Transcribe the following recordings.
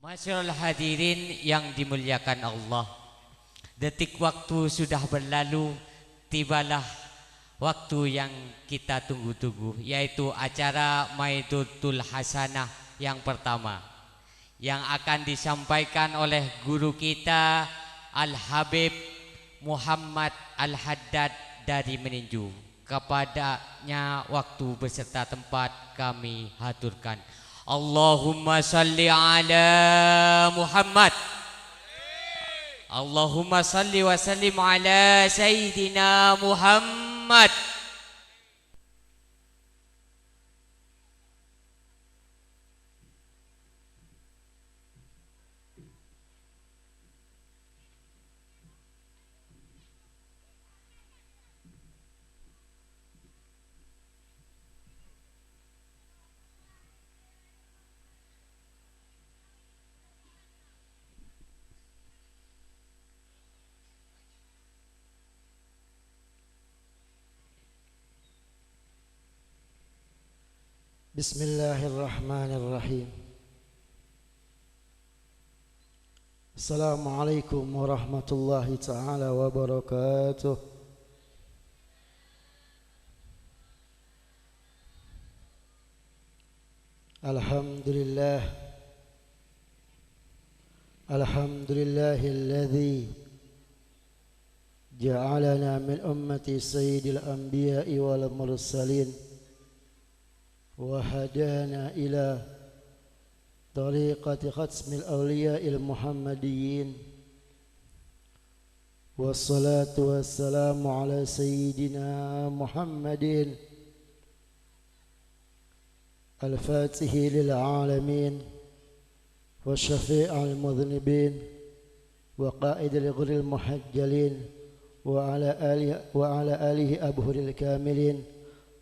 Masyarul hadirin yang dimuliakan Allah, detik waktu sudah berlalu, tibalah waktu yang kita tunggu-tunggu, yaitu acara Maidatul Hasanah yang pertama yang akan disampaikan oleh guru kita Al-Habib Muhammad Al-Haddad dari Meninju. Kepadanya waktu beserta tempat kami haturkan. Allahumma salli ala Muhammad. Allahumma salli wa sallim ala Sayyidina Muhammad. Bismillahirrahmanirrahim. Assalamualaikum warahmatullahi ta'ala wabarakatuh. Alhamdulillah. Alhamdulillahilladzi ja'alana min ummati sayyidil anbiya'i wal mursalin وهدانا إلى طريقة ختم الأولياء المحمديين والصلاة والسلام على سيدنا محمد الفاتح للعالمين والشفيع المذنبين وقائد الغر المحجلين وعلى آله أبهر الكاملين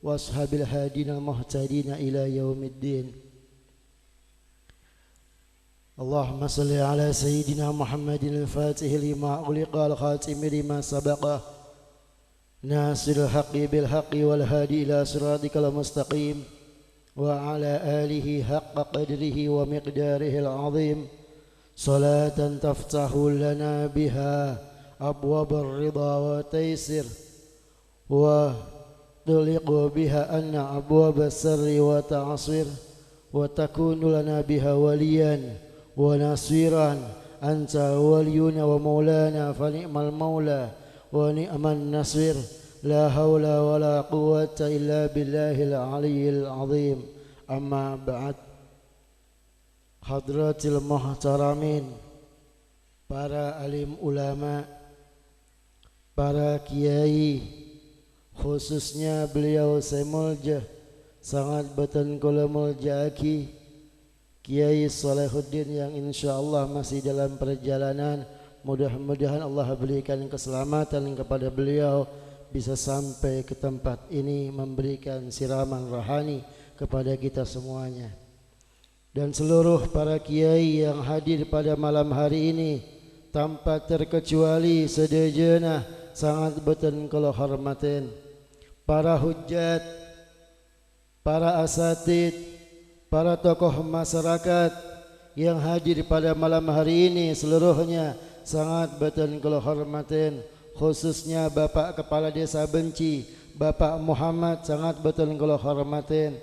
وأصحاب الهادين المهتدين إلى يوم الدين. اللهم صل على سيدنا محمد الفاتح لما أغلق الخاتم لما سبق ناصر الحق بالحق والهادي إلى صراطك المستقيم وعلى آله حق قدره ومقداره العظيم صلاة تفتح لنا بها أبواب الرضا والتيسير تغلق بها أن أبواب السر وتعصير وتكون لنا بها وليا ونصيرا أنت ولينا ومولانا فنعم المولى ونعم النصير لا حول ولا قوة إلا بالله العلي العظيم. أما بعد, hadratil muhtaramin, para alim ulama, para kiai, khususnya beliau saya mulja sangat betul kula muljaaki Kiai Salahuddin yang insyaallah masih dalam perjalanan. Mudah-mudahan Allah berikan keselamatan kepada beliau, bisa sampai ke tempat ini memberikan siraman rohani kepada kita semuanya. Dan seluruh para kiai yang hadir pada malam hari ini tanpa terkecuali sedejana sangat betul kula hormatin. Para hujjat, para asatid, para tokoh masyarakat yang hadir pada malam hari ini seluruhnya sangat betul kula hormatin. Khususnya Bapak Kepala Desa Benci, Bapak Muhammad, sangat betul kula hormatin.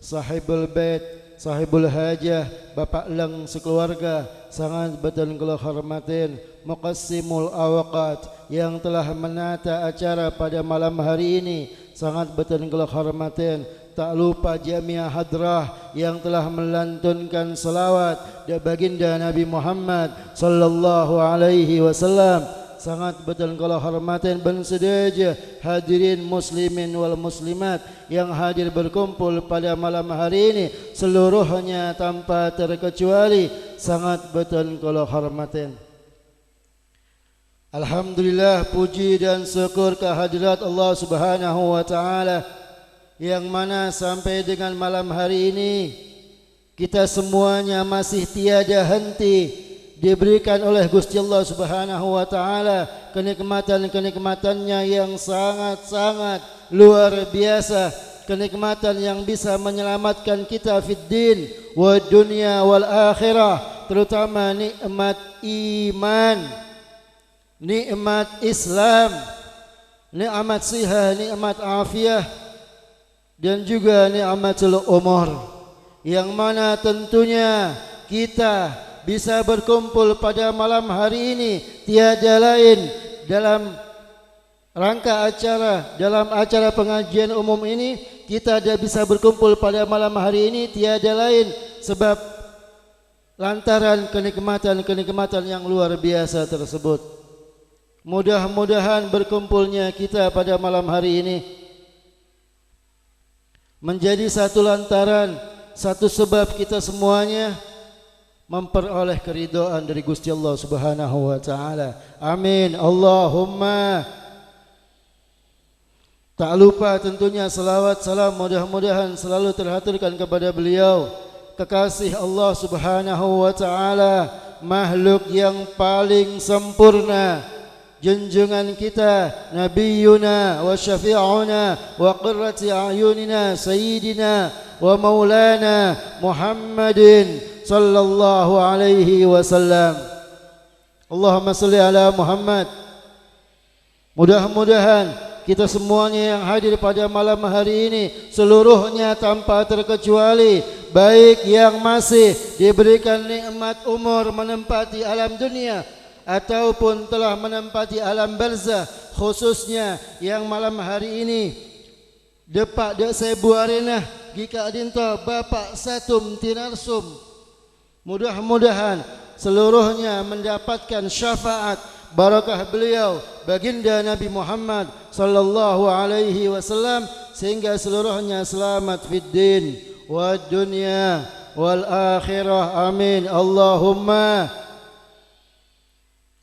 Sahibul Bait, Sahibul Hajah, Bapak Leng sekeluarga, sangat betul kula hormatin. Muqassimul Awqat yang telah menata acara pada malam hari ini, sangat betul kula hormatin. Tak lupa Jamiah Hadrah yang telah melantunkan salawat dan baginda Nabi Muhammad sallallahu alaihi wasallam, sangat betul kula hormatin. Ben sedaja hadirin muslimin wal muslimat yang hadir berkumpul pada malam hari ini seluruhnya tanpa terkecuali sangat betul kula hormatin. Alhamdulillah, puji dan syukur kehadirat Allah Subhanahu wa taala yang mana sampai dengan malam hari ini kita semuanya masih tiada henti diberikan oleh Gusti Allah Subhanahu wa taala kenikmatan-kenikmatannya yang sangat-sangat luar biasa, kenikmatan yang bisa menyelamatkan kita fid din wa dunya wal akhirah, terutama nikmat iman, nikmat Islam, nikmat sihat, nikmat afiah, dan juga nikmatul umur, yang mana tentunya kita bisa berkumpul pada malam hari ini tiada lain dalam rangka acara, dalam acara pengajian umum ini kita ada bisa berkumpul pada malam hari ini tiada lain sebab lantaran kenikmatan-kenikmatan yang luar biasa tersebut. Mudah-mudahan berkumpulnya kita pada malam hari ini menjadi satu lantaran, satu sebab kita semuanya memperoleh keridhaan dari Gusti Allah Subhanahu wa taala. Amin. Allahumma. Tak lupa tentunya salawat salam mudah-mudahan selalu terhaturkan kepada beliau, kekasih Allah Subhanahu wa taala, makhluk yang paling sempurna, junjungan kita, nabiyuna wa syafi'una wa qurrati a'yunina sayyidina wa maulana Muhammadin sallallahu alaihi wasallam. Allahumma salli ala Muhammad. Mudah-mudahan kita semuanya yang hadir pada malam hari ini seluruhnya tanpa terkecuali, baik yang masih diberikan nikmat umur menempati alam dunia ataupun telah menempati alam barzah, khususnya yang malam hari ini depak dek sebuarena gika adinto Bapak Satum Tinarsum, mudah-mudahan seluruhnya mendapatkan syafaat barakah beliau baginda Nabi Muhammad sallallahu alaihi wasallam sehingga seluruhnya selamat fid din wad dunya wal akhirah. Amin. Allahumma.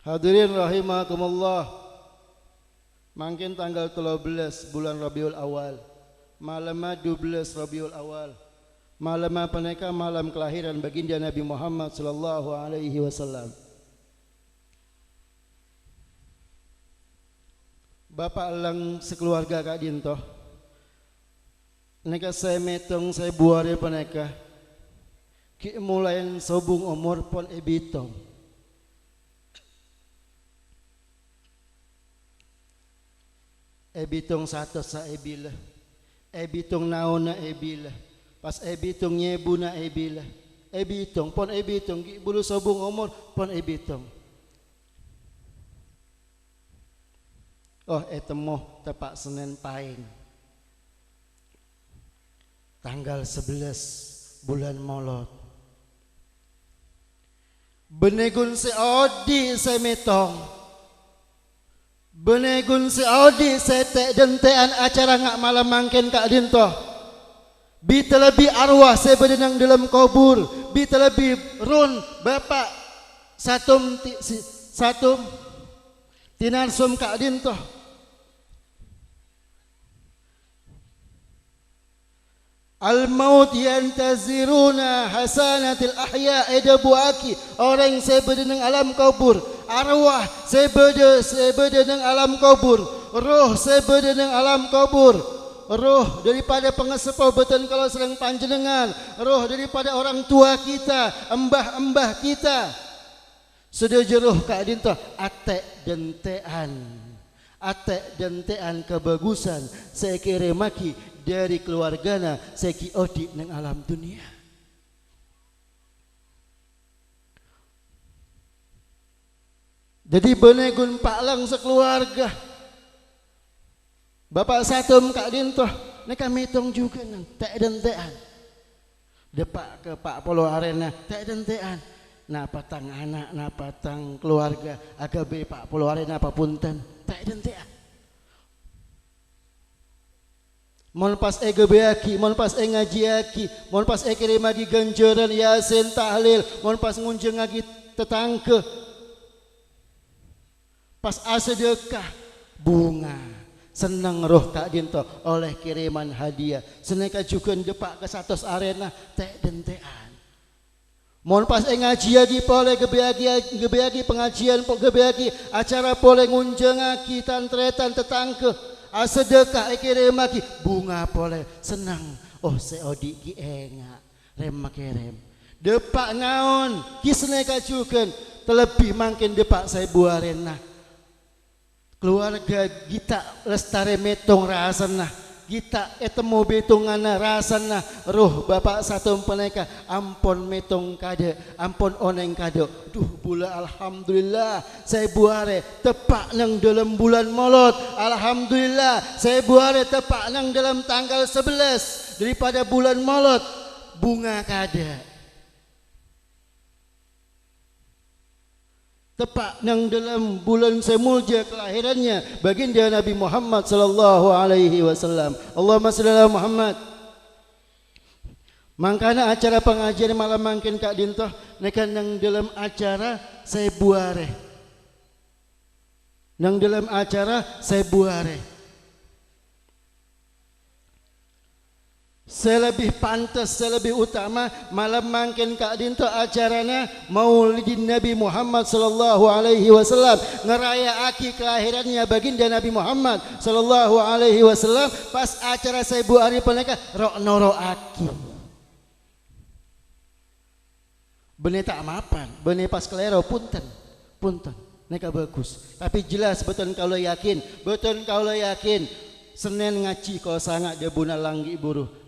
Hadirin rahimakumullah. Mangkin tanggal 13 bulan Rabiul Awal, malam 12 Rabiul Awal, malam peneka malam kelahiran baginda Nabi Muhammad sallallahu alaihi wasallam. Bapak lang sekeluarga Kak Dinto, neka saya metong saya buare paneka, ki mulayan sobung umur pon ebitong. Ebitong satu sa ebila, ebitong naon na ebila, pas ebitong nyebu na ebila, ebitong pon ebitong, ki bulu sobung umur pon ebitong. Oh etemo tepak Senin Pahing tanggal 11 bulan Molot. Benegun si Odi semetong, benegun si Odi setek dentean acara ngak malam mangken Kak Dinto. Bi terlebih arwah saya berdenang dalam kubur, bi terlebih run Bapak Satum Tinarsum Kak Dinto. Al-maut yantaziruna hasanatil ahya edabuaki, orang yang saya berada dengan alam kubur, arwah saya berada dengan alam kubur, roh saya berada dengan alam kubur, roh daripada pengesepau beton kalau sedang panjenengan, roh daripada orang tua kita, embah-embah kita, sudah jeruh Kak Dinto atek dentean kebagusan saya kira maki dari keluargana seki odi neng alam dunia. Jadi benegun paklang sekeluarga. Bapak Satum Kak Dinto neka mitong juga nang tek dentean. Depak ke Pak Polo Arena tek dentean. Na patang anak, na patang keluarga agabe Pak Polo Arena apa punten tek dentean. Mon pas gebeaki, mon pas ngajiaki, mon pas kirim lagi ganjaran yasin tahlil, mon pas ngunjung lagi tetangke, pas sedekah bunga, senang roh Kak Dinto oleh kiriman hadiah, seneka juga depak ke satos arena tek dentean. Mon pas ngaji lagi pole gebeagi pengajian gebeagi acara pole ngunjung lagi tantretan tetangke. Sedekah kirim bunga pole senang. Oh seodi ki enga rem make rem Depak naon kisne kacukeun terlebih mangkin depak saya buarena keluarga kita lestare metong rasana kita etemu betungana rasana roh bapak satu peneka ampun metong kade ampun oneng kade duh bula alhamdulillah saya buare tepak nang dalam bulan Maulud alhamdulillah saya buare tepak nang dalam tanggal 11 daripada bulan Maulud bunga kade tepat nang dalam bulan semulja kelahirannya baginda Nabi Muhammad sallallahu alaihi wasallam. Allahumma shalli ala Muhammad. Mangkana acara pengajian malam mangkin Kak Dintoh nekan nang dalam acara saya buare. Nang dalam acara saya buare. Saya lebih pantas, saya lebih utama malam mangkin Kak Dinto acaranya Maulidin Nabi Muhammad sallallahu alaihi wasallam ngerayaaki kelahirannya baginda Nabi Muhammad sallallahu alaihi wasallam pas acara saya bu ari peneka rokno roaki. Bener tak mapan, bener pas kelero punten. Neka bagus. Tapi jelas betul kalau yakin, Senin ngaji kalau sangat dia buna langgi buruh.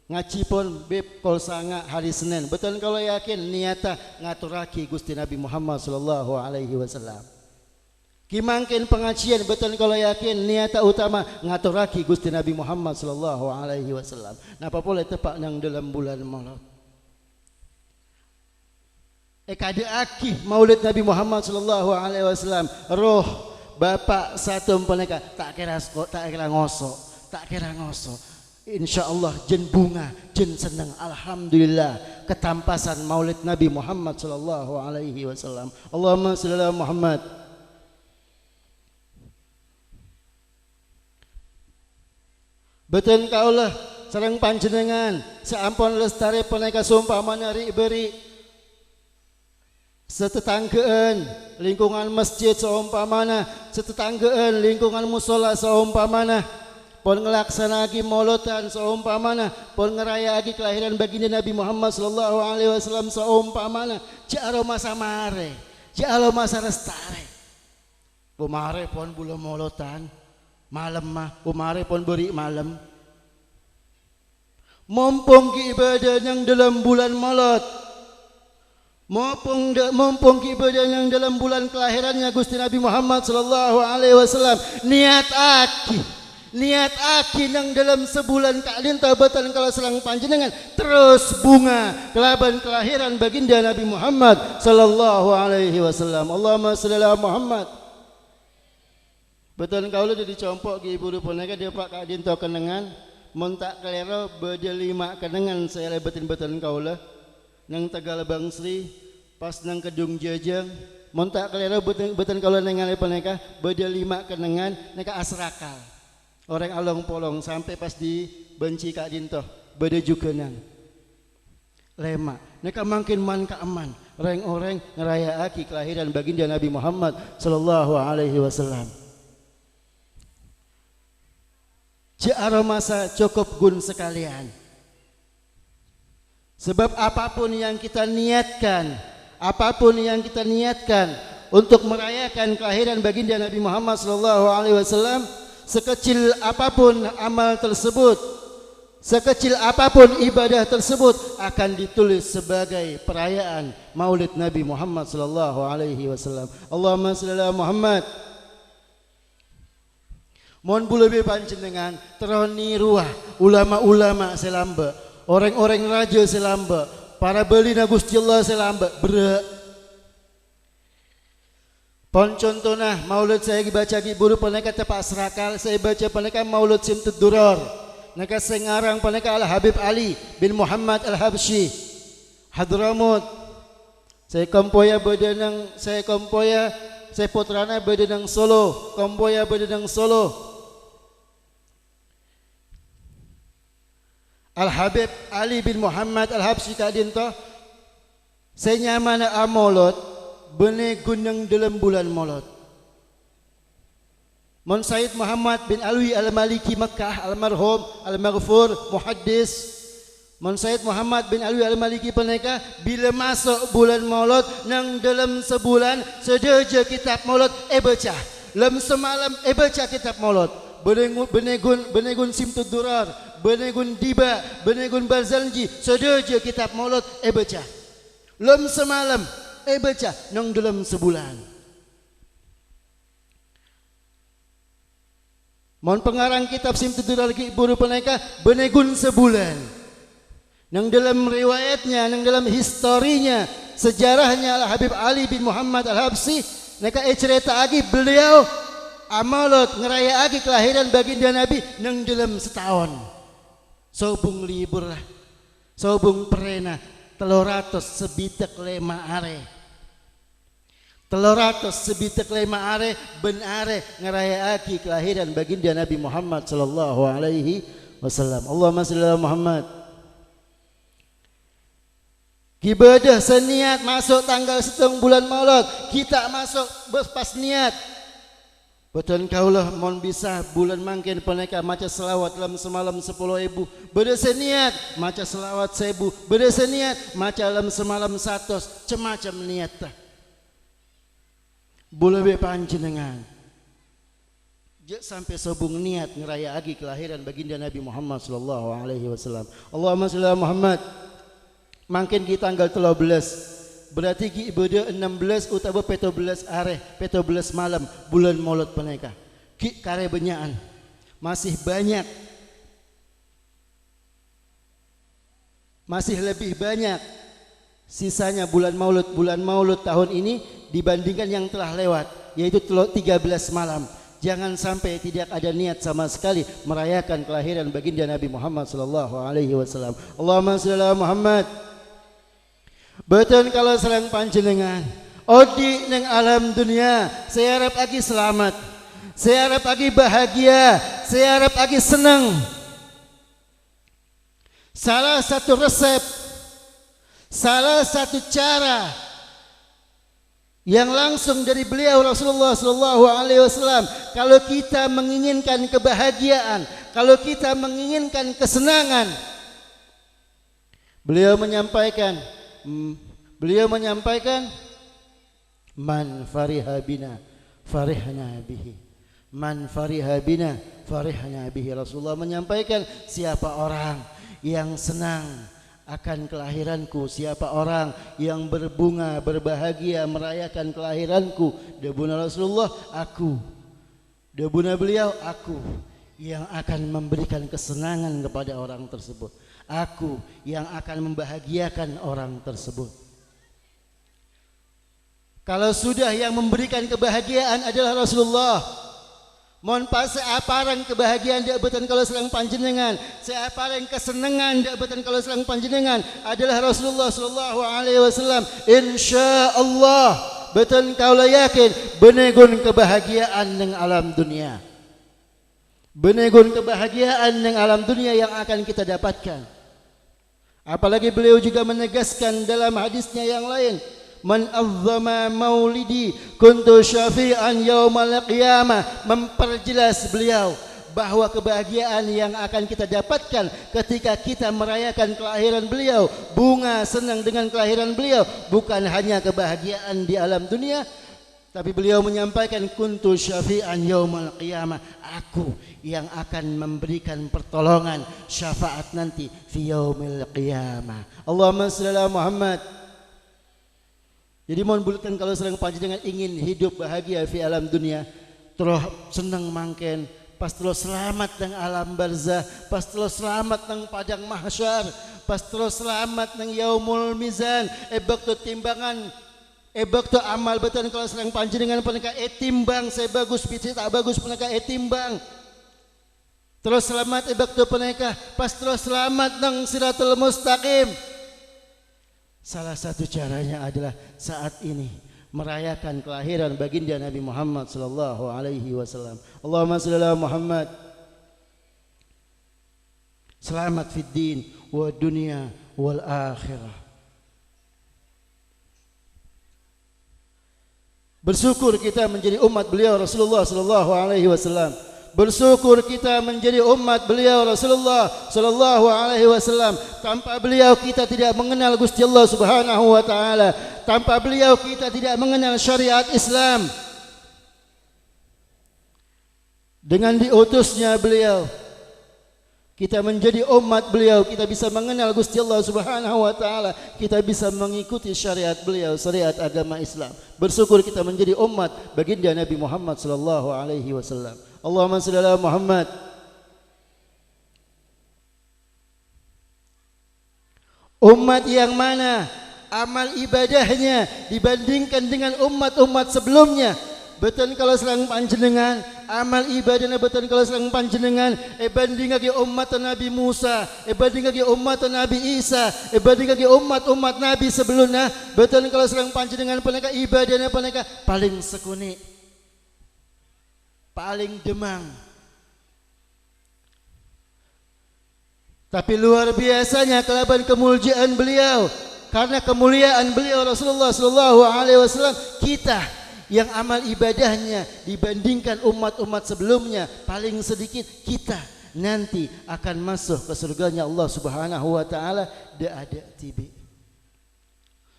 Ngaji pun beb kol sanga hari Senin. Betul kalau yakin niata ngaturaki Gusti Nabi Muhammad sallallahu alaihi wasallam. Kimangkin pengajian betul kalau yakin niata utama ngaturaki Gusti Nabi Muhammad sallallahu alaihi wasallam. Napa boleh tepak nang dalam bulan Maulud. Kade aki Maulid Nabi Muhammad sallallahu alaihi wasallam roh bapak satu peneka tak kira ngosok, tak kira ngosok. InsyaAllah jen bunga, jen senang. Alhamdulillah ketampasan Maulid Nabi Muhammad sallallahu alaihi wasallam. Allahumma shalli ala Muhammad. Betul kaulah sareng panjenengan seampun lestari peneka sumpamana ri beri setetanggeun lingkungan masjid seumpamana setetanggeun lingkungan musola seumpamana pun ngelaksanaki mauludan seumpamana pun ngerayaaki kelahiran baginda Nabi Muhammad sallallahu alaihi wasallam seumpamana jaro masa mare jaro masa restare bumare pun bulan mauludan malam mah bumare pun beri malam mumpung ki ibadah yang dalam bulan Maulud mumpung ki ibadah yang dalam bulan kelahirannya Gusti Nabi Muhammad sallallahu alaihi wasallam niat aki nang dalam sebulan Kak Dinto betul kalau selang panjenengan terus bunga kelaban kelahiran baginda Nabi Muhammad sallallahu alaihi wasallam. Allahumma shalli ala Muhammad. Betul kalau jadi compok ki ibu rupunaka dia Pak Kak Dinto kenengan mun tak kelero bade 5 kenengan saya lebetin betul kaulah nang Tegal Bangsri pas nang Kedung Jajang mun tak kelero betul kaulah nengan peneka bade 5 kenengan neka asrakal. Orang along polong sampai pas di benci Kak Dinto bade jukeunang lema neka mangkin man ka aman orang ngerayaaki kelahiran baginda Nabi Muhammad sallallahu alaihi wasallam. Ja'ara masa cukup gun sekalian. Sebab apapun yang kita niatkan untuk merayakan kelahiran baginda Nabi Muhammad sallallahu alaihi wasallam sekecil apapun amal tersebut, sekecil apapun ibadah tersebut akan ditulis sebagai perayaan Maulid Nabi Muhammad sallallahu alaihi wasallam. Allahumma shalli ala Muhammad. Mohon bulubi panjenengan teroni ruah ulama-ulama selamba, orang-orang raja selamba, para belina Gusti Allah selamba bre. Pon contohnya maulid saya dibaca di buru peneka tepak serakal saya baca peneka maulid Simtud Duror neka sengarang peneka Al Habib Ali bin Muhammad Al Habsyi Hadramut saya kompoya bedenang saya putrana bedenang Solo kompoya bedenang Solo Al Habib Ali bin Muhammad Al Habsyi Kak Dinto saya nyamana amolot bene gunung dalam bulan Maulud. Mon Said Muhammad bin Alwi Al-Maliki Makkah almarhum al-maghfur muhaddis Mon Said Muhammad bin Alwi Al-Maliki peneka bila masuk bulan Maulud nang dalam sebulan sedaja kitab Maulud baca. Lem semalam baca kitab Maulud. Benegun Simtud Durar, benegun Diba, benegun Barzanji sedaja kitab Maulud baca. Lem semalam baca nang dalam sebulan. Mon pengarang kitab Simtud Durar ki buru peneka benegun sebulan. Nang dalam riwayatnya, nang dalam historinya, sejarahnya Al-Habib Ali bin Muhammad Al-Habsi, neka cerita lagi beliau Maulud ngeraya lagi kelahiran baginda Nabi nang dalam setahun. Sobung libur lah, sobung perena, 300 sebitek lema are. 300 sebitek lema are ben are ngeraya lagi kelahiran baginda Nabi Muhammad sallallahu alaihi wasallam. Allahumma shalli ala Muhammad. Ibadah seniat masuk tanggal 7 bulan Maulud, kita masuk pas niat. Betul kaulah mon bisa bulan mangkin peneka maca selawat dalam semalam 10.000. Beda seniat maca selawat 1000. Beda seniat maca dalam semalam 100. Cemacam niat tah. Boleh panjenengan. Jek sampai sobung niat ngeraya lagi kelahiran baginda Nabi Muhammad sallallahu alaihi wasallam. Allahumma shalli ala Muhammad. Mungkin di tanggal 13 berarti ki ibadah 16 utawa 17 are 17 malam bulan Maulud peneka ki kare benyaan masih banyak, masih lebih banyak sisanya bulan Maulud tahun ini dibandingkan yang telah lewat, yaitu 13 malam. Jangan sampai tidak ada niat sama sekali merayakan kelahiran baginda Nabi Muhammad sallallahu alaihi wasallam. Allahumma shalli ala Muhammad. Betul kalau serang panjenengan odi neng alam dunia, saya harap lagi selamat, saya harap lagi bahagia, saya harap lagi senang. Salah satu resep, salah satu cara yang langsung dari beliau Rasulullah sallallahu alaihi wasallam, kalau kita menginginkan kebahagiaan, kalau kita menginginkan kesenangan, beliau menyampaikan man fariha bina farihna bihi, man fariha bina farihna bihi. Rasulullah menyampaikan, siapa orang yang senang akan kelahiranku, siapa orang yang berbunga berbahagia merayakan kelahiranku, debuna Rasulullah, aku, debuna beliau, aku yang akan memberikan kesenangan kepada orang tersebut, aku yang akan membahagiakan orang tersebut. Kalau sudah yang memberikan kebahagiaan adalah Rasulullah, mohon pas seaparan kebahagiaan dia betul kalau sedang panjenengan, seaparan kesenangan dia betul kalau sedang panjenengan adalah Rasulullah sallallahu alaihi wasallam. Insyaallah betul kaulah yakin benegun kebahagiaan neng alam dunia, benegun kebahagiaan neng alam dunia yang akan kita dapatkan. Apalagi beliau juga menegaskan dalam hadisnya yang lain, man azzama maulidi kuntu syafi'an yaumal qiyamah. Memperjelas beliau bahwa kebahagiaan yang akan kita dapatkan ketika kita merayakan kelahiran beliau, bunga senang dengan kelahiran beliau, bukan hanya kebahagiaan di alam dunia, tapi beliau menyampaikan kuntu syafi'an yaumal qiyamah, aku yang akan memberikan pertolongan syafaat nanti fi yaumil qiyamah. Allahumma shalli ala Muhammad. Jadi mohon bulutkan kalau sedang panjenengan ingin hidup bahagia fi alam dunia, terus senang mangken, pas terus selamat nang alam barzah, pas terus selamat nang padang mahsyar, pas terus selamat nang yaumul mizan, bakto timbangan, bakto amal betul kalau sedang panjenengan peneka timbang, saya bagus bisa tak bagus peneka timbang. Terus selamat bakto peneka, pas terus selamat nang siratul mustaqim. Salah satu caranya adalah saat ini merayakan kelahiran baginda Nabi Muhammad sallallahu alaihi wasallam. Allahumma shalli ala Muhammad. Selamat fid din wa dunya wal akhirah. Bersyukur kita menjadi umat beliau Rasulullah sallallahu alaihi wasallam. Bersyukur kita menjadi umat beliau Rasulullah sallallahu alaihi wasallam. Tanpa beliau kita tidak mengenal Gusti Allah Subhanahu wa taala. Tanpa beliau kita tidak mengenal syariat Islam. Dengan diutusnya beliau, kita menjadi umat beliau, kita bisa mengenal Gusti Allah Subhanahu wa taala, kita bisa mengikuti syariat beliau, syariat agama Islam. Bersyukur kita menjadi umat baginda Nabi Muhammad sallallahu alaihi wasallam. Allahumma shalli ala Muhammad. Umat yang mana amal ibadahnya dibandingkan dengan umat-umat sebelumnya, betul kalau selang panjenengan amal ibadahnya betul kalau selang panjenengan banding lagi umat Nabi Musa, banding lagi umat Nabi Isa, banding lagi umat-umat Nabi sebelumnya, betul kalau selang panjenengan peneka ibadahnya peneka paling sekuni, paling demang. Tapi luar biasanya kelaban kemuliaan beliau, karena kemuliaan beliau Rasulullah sallallahu alaihi wasallam, kita yang amal ibadahnya dibandingkan umat-umat sebelumnya paling sedikit, kita nanti akan masuk ke surganya Allah Subhanahu wa taala ada tibi.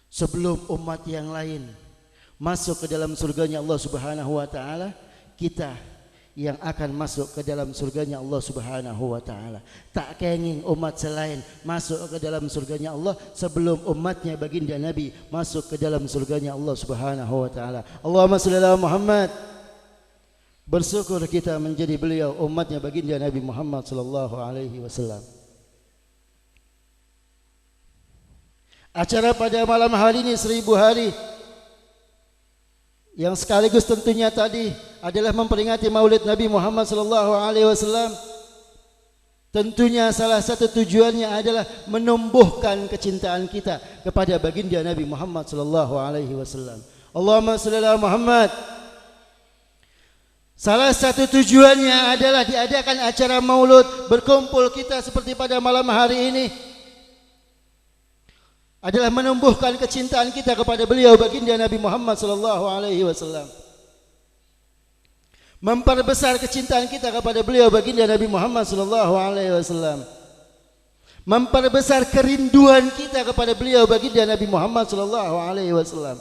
Sebelum umat yang lain masuk ke dalam surganya Allah Subhanahu wa taala, kita yang akan masuk ke dalam surganya Allah Subhanahu wa taala. Tak kenging umat selain masuk ke dalam surganya Allah sebelum umatnya baginda Nabi masuk ke dalam surganya Allah Subhanahu wa taala. Allahumma shalli ala Muhammad. Bersyukur kita menjadi beliau umatnya baginda Nabi Muhammad sallallahu alaihi wasallam. Acara pada malam hari ini 1000 hari yang sekaligus tentunya tadi adalah memperingati Maulid Nabi Muhammad sallallahu alaihi wasallam. Tentunya salah satu tujuannya adalah menumbuhkan kecintaan kita kepada baginda Nabi Muhammad sallallahu alaihi wasallam. Allahumma shalli ala Muhammad. Salah satu tujuannya adalah diadakan acara Maulud, berkumpul kita seperti pada malam hari ini adalah menumbuhkan kecintaan kita kepada beliau baginda Nabi Muhammad sallallahu alaihi wasallam. Memperbesar kecintaan kita kepada beliau baginda Nabi Muhammad sallallahu alaihi wasallam. Memperbesar kerinduan kita kepada beliau baginda Nabi Muhammad sallallahu alaihi wasallam.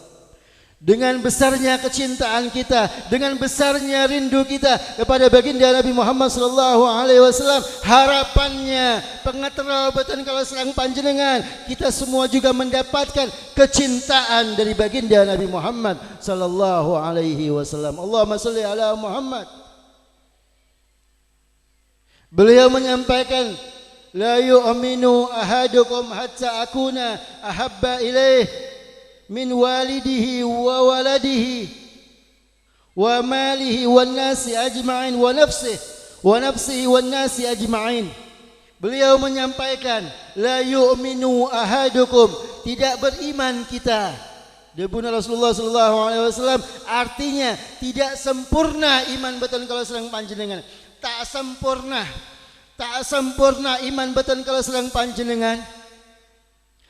Dengan besarnya kecintaan kita, dengan besarnya rindu kita kepada baginda Nabi Muhammad sallallahu alaihi wasallam, harapannya pengaterobatan kalau serang panjenengan kita semua juga mendapatkan kecintaan dari baginda Nabi Muhammad sallallahu alaihi wasallam. Allahumma shalli ala Muhammad. Beliau menyampaikan, la yu'minu ahadukum hatta akuna ahabba ilaih min walidihi wa waladihi wa malihi wan nasi ajma'in wa nafsihi wan nasi ajma'in. Beliau menyampaikan, la yu'minu ahadukum, tidak beriman kita. Debuna Rasulullah sallallahu alaihi wasallam, artinya tidak sempurna iman betul kalau sedang panjenengan. Tak sempurna iman betul kalau sedang panjenengan.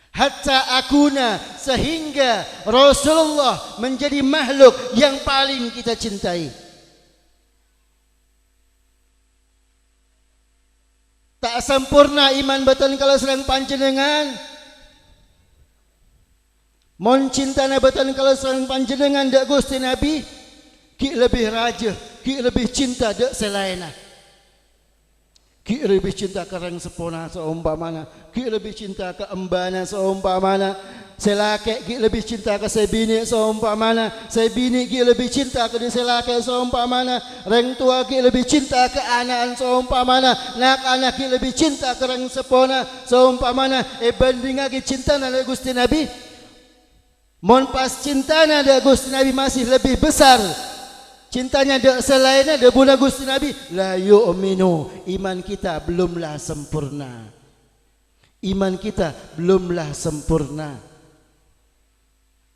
Hatta akuna, sehingga Rasulullah menjadi makhluk yang paling kita cintai. Tak sempurna iman betul kalau sedang panjenengan. Mon cintana betul kalau sedang panjenengan dak Gusti Nabi, ki lebih raja, ki lebih cinta dak selaina. Ki lebih cinta ke rang sepona seumpamana, ki lebih cinta ke embana seumpamana, selake ki lebih cinta ke sebini seumpamana, sebini ki lebih cinta ke selake seumpamana, rang tua ki lebih cinta ke anak seumpamana, anak ki lebih cinta ke rang sepona seumpamana. Banding lagi cinta nada Gusti Nabi, mon pas cinta nada Gusti Nabi masih lebih besar cintanya dak selainnya dak buna Gusti Nabi, la yu'minu, iman kita belumlah sempurna. Iman kita belumlah sempurna.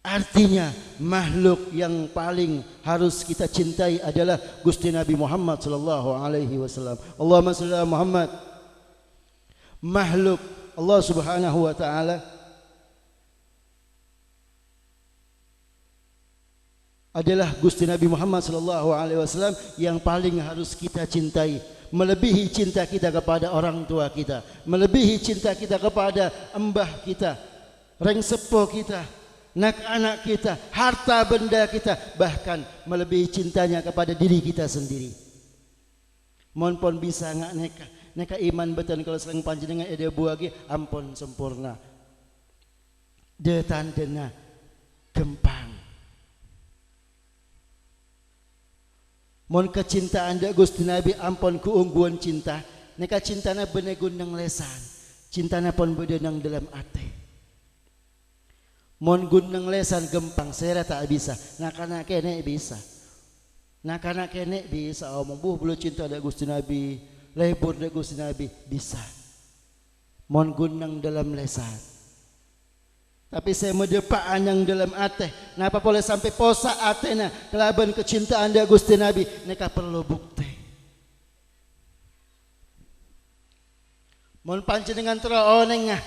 Artinya makhluk yang paling harus kita cintai adalah Gusti Nabi Muhammad sallallahu alaihi wasallam. Allahumma shalli ala Muhammad. Makhluk Allah Subhanahu wa taala adalah Gusti Nabi Muhammad sallallahu alaihi wasallam yang paling harus kita cintai, melebihi cinta kita kepada orang tua kita, melebihi cinta kita kepada embah kita, reng sepo kita, anak-anak kita, harta benda kita, bahkan melebihi cintanya kepada diri kita sendiri. Mohon pun bisa ngak neka iman betul kalau serang panjenengan ada buagi ampun sempurna. De tandena gempang. Mon kecintaan dak Gusti Nabi ampun keungguan cinta. Neka cintana benegun nang lesan. Cintana pun bedenang dalam ate. Mon gunang lesan gempang sera tak bisa. Nak kene bisa. Nak kene bisa omong buh belu cinta dak Gusti Nabi, lebur dak Gusti Nabi bisa. Mon gunang dalam lesan. Tapi saya medepaan yang dalam ate. Napa boleh sampai posa atena kelaban kecintaan dia Gusti Nabi. Neka perlu bukti. Mon panjenengan teroneng.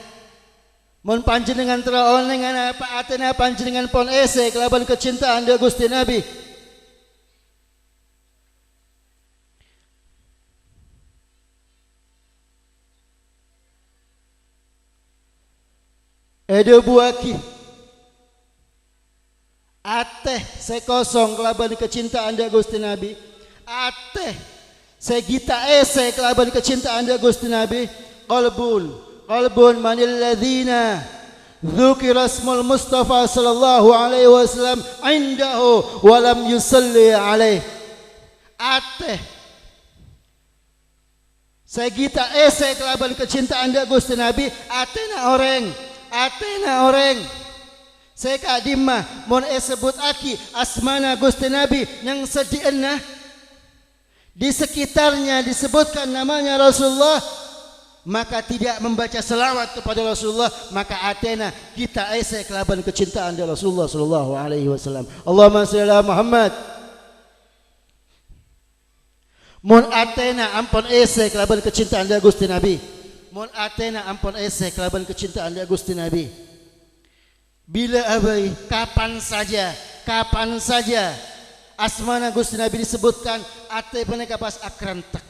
Mon panjenengan teroneng apa atena panjenengan pon ese kelaban kecintaan dia Gusti Nabi. Edo buaki ateh sekosong kelaban kecintaan dia Gusti Nabi. Ateh segita ese kelaban kecintaan dia Gusti Nabi. Qalbun manil ladzina dzukira ismul Mustafa sallallahu alaihi wasallam indahu wa lam yusalli alaihi. Ateh segita ese kelaban kecintaan dia Gusti Nabi. Atena orang seka dimah mon sebut aki asmana Gusti Nabi yang sedienna di sekitarnya disebutkan namanya Rasulullah, maka tidak membaca selawat kepada Rasulullah, maka atena kita ese kelaban kecintaan dari Rasulullah sallallahu alaihi wasallam. Allahumma shalli ala Muhammad. Mon atena ampun ese kelaban kecintaan dari Gusti Nabi. Mon atena ampun ese kelaban kecintaan dia Gusti Nabi. Bila abai kapan saja asmana Gusti Nabi disebutkan ate peneka pas akrantek.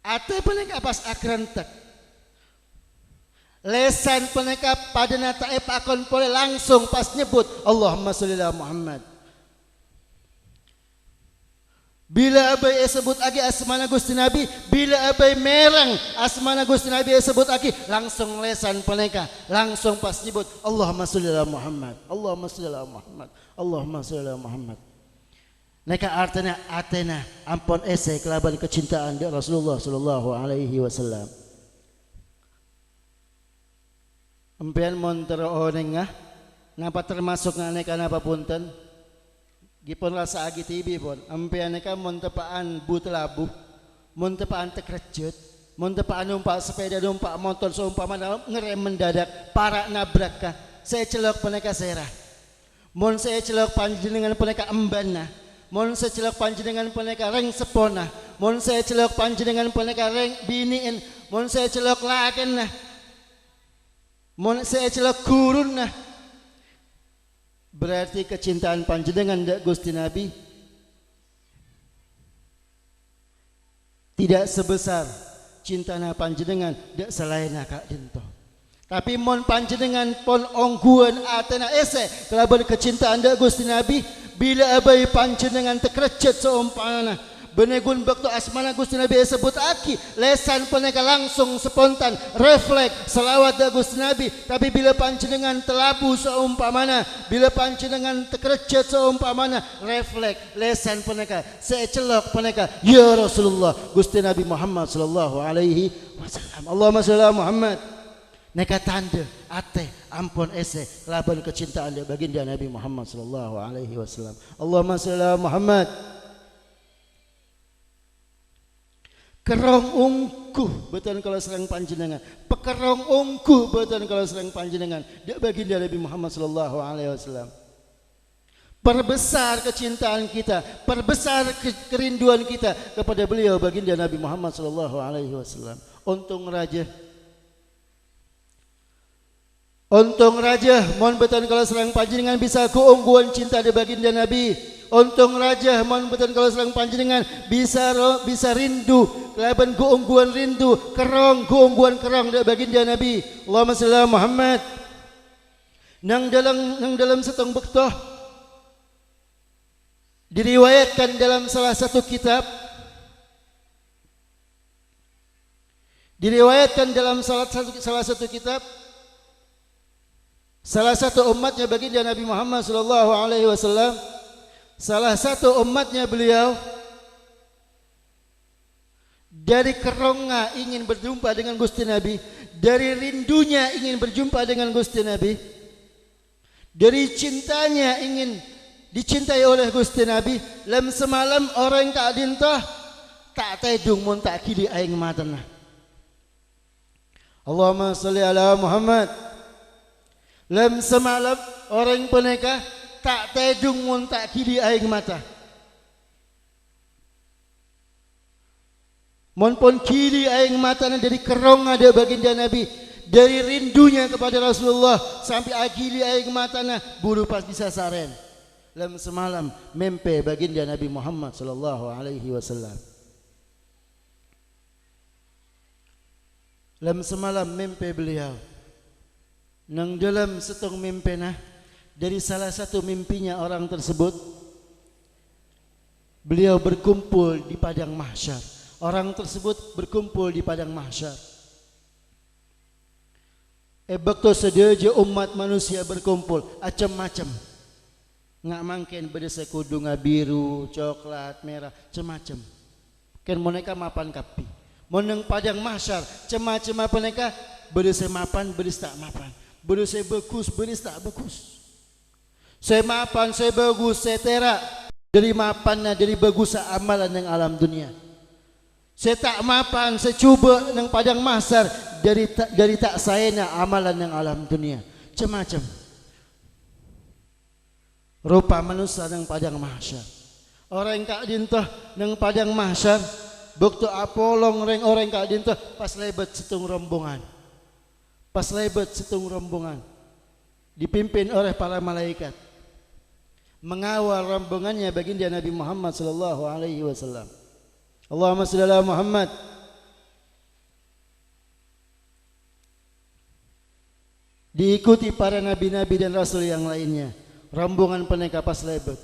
Ate peneka pas akrantek. Lesan peneka pada nata epakon boleh langsung pas nyebut Allahumma sholli ala Muhammad. Bila abai sebut lagi asmana Gusti Nabi, bila abai merang asmana Gusti Nabi sebut lagi, langsung lesan peneka, langsung pas nyebut Allahumma sholli ala Muhammad, Allahumma sholli ala Muhammad, Allahumma sholli ala Muhammad. Neka artinya atena ampun ese kelaban kecintaan di Rasulullah sallallahu alaihi wasallam. Empian mon teronengah, napa termasuk neka napa punten? Gipon rasa agi tibi pon ampeane ka mon tepaan butelabu, mon tepaan tekrejet, mon tepaan numpak sepeda, numpak motor seumpama ngerem mendadak para nabrak ka saya celok peneka serah, mon saya celok panjenengan peneka embana, mon saya celok panjenengan peneka reng sepona, mon saya celok panjenengan peneka reng biniin, mon saya celok laken nah, mon saya celok kurun nah. Berarti kecintaan panjenengan dak Gusti Nabi tidak sebesar cintana panjenengan dak salaina Kak Dinto. Tapi mon panjenengan pon ongguan atena ese kelaban kecintaan dak Gusti Nabi, bila abai panjenengan tekrecet seumpana benegun bakto asmana Gusti Nabi sebut aki lesan peneka langsung spontan refleks selawat dak Gusti Nabi. Tapi bila panjenengan telabu seumpamana, bila panjenengan tekrecet seumpamana, refleks lesan peneka saya celok peneka ya Rasulullah Gusti Nabi Muhammad sallallahu alaihi wasallam. Allahumma shalli ala Muhammad. Neka tanda ate ampun ese laban kecintaan dak baginda Nabi Muhammad sallallahu alaihi wasallam. Allahumma shalli ala Muhammad. Kerong ungkuh betul kalau serang panjenengan, pekerong ungkuh betul kalau serang panjenengan dak baginda Nabi Muhammad sallallahu alaihi wasallam. Perbesar kecintaan kita, perbesar kerinduan kita kepada beliau baginda Nabi Muhammad sallallahu alaihi wasallam. Untung raja Untung raja mohon beton kalau serang panjenengan bisa keungguan cinta di baginda Nabi. Untung raja mohon beton kalau serang panjenengan bisa rindu kelaban keungguan rindu kerong keungguan kerong di baginda Nabi. Allahumma shalli ala Muhammad. Nang dalam setong bektoh diriwayatkan dalam salah satu kitab, salah satu umatnya baginda Nabi Muhammad sallallahu alaihi wasallam, salah satu umatnya beliau dari kerongnya ingin berjumpa dengan Gusti Nabi, dari rindunya ingin berjumpa dengan Gusti Nabi, dari cintanya ingin dicintai oleh Gusti Nabi. Lam semalam orang tak dintah tak tedung mun tak kili aing matana. Allahumma salli ala Muhammad. Lam semalam orang peneka tak tedung mun tak kili aing mata. Mun pun kili aing matana dari kerong ada baginda Nabi, dari rindunya kepada Rasulullah sampai akili aing matana buru pas bisa saren. Lam semalam mimpi baginda Nabi Muhammad sallallahu alaihi wasallam. Lam semalam mimpi beliau. Nang dalam setong mimpina, dari salah satu mimpinya orang tersebut, beliau berkumpul di padang mahsyar. Orang tersebut berkumpul di padang mahsyar. Bakto sedaja umat manusia berkumpul macam-macam. Nggak mungkin berdesa kudu biru, coklat, merah, macam-macam. Kan mereka mapan kapi. Meneng padang mahsyar, macam-macam apa mereka berdesa mapan, berdesa tak mapan. Berdesa bagus, berdesa tak bagus. Saya mapan, saya bagus, saya terak. Dari mapannya, dari bagus amalan yang alam dunia. Saya tak mapan, saya cuba nang padang mahsyar dari tak sayana amalan yang alam dunia. Macam-macam. Rupa manusia nang padang mahsyar. Orang kak dintah nang padang mahsyar, bukti apolong orang kak dintah pas lebat setung rombongan. Pas lebat setung rombongan dipimpin oleh para malaikat mengawal rombongannya baginda Nabi Muhammad sallallahu alaihi wasallam. Allahumma shalli ala Muhammad. Diikuti para nabi-nabi dan rasul yang lainnya. Rombongan peneka pas lebat.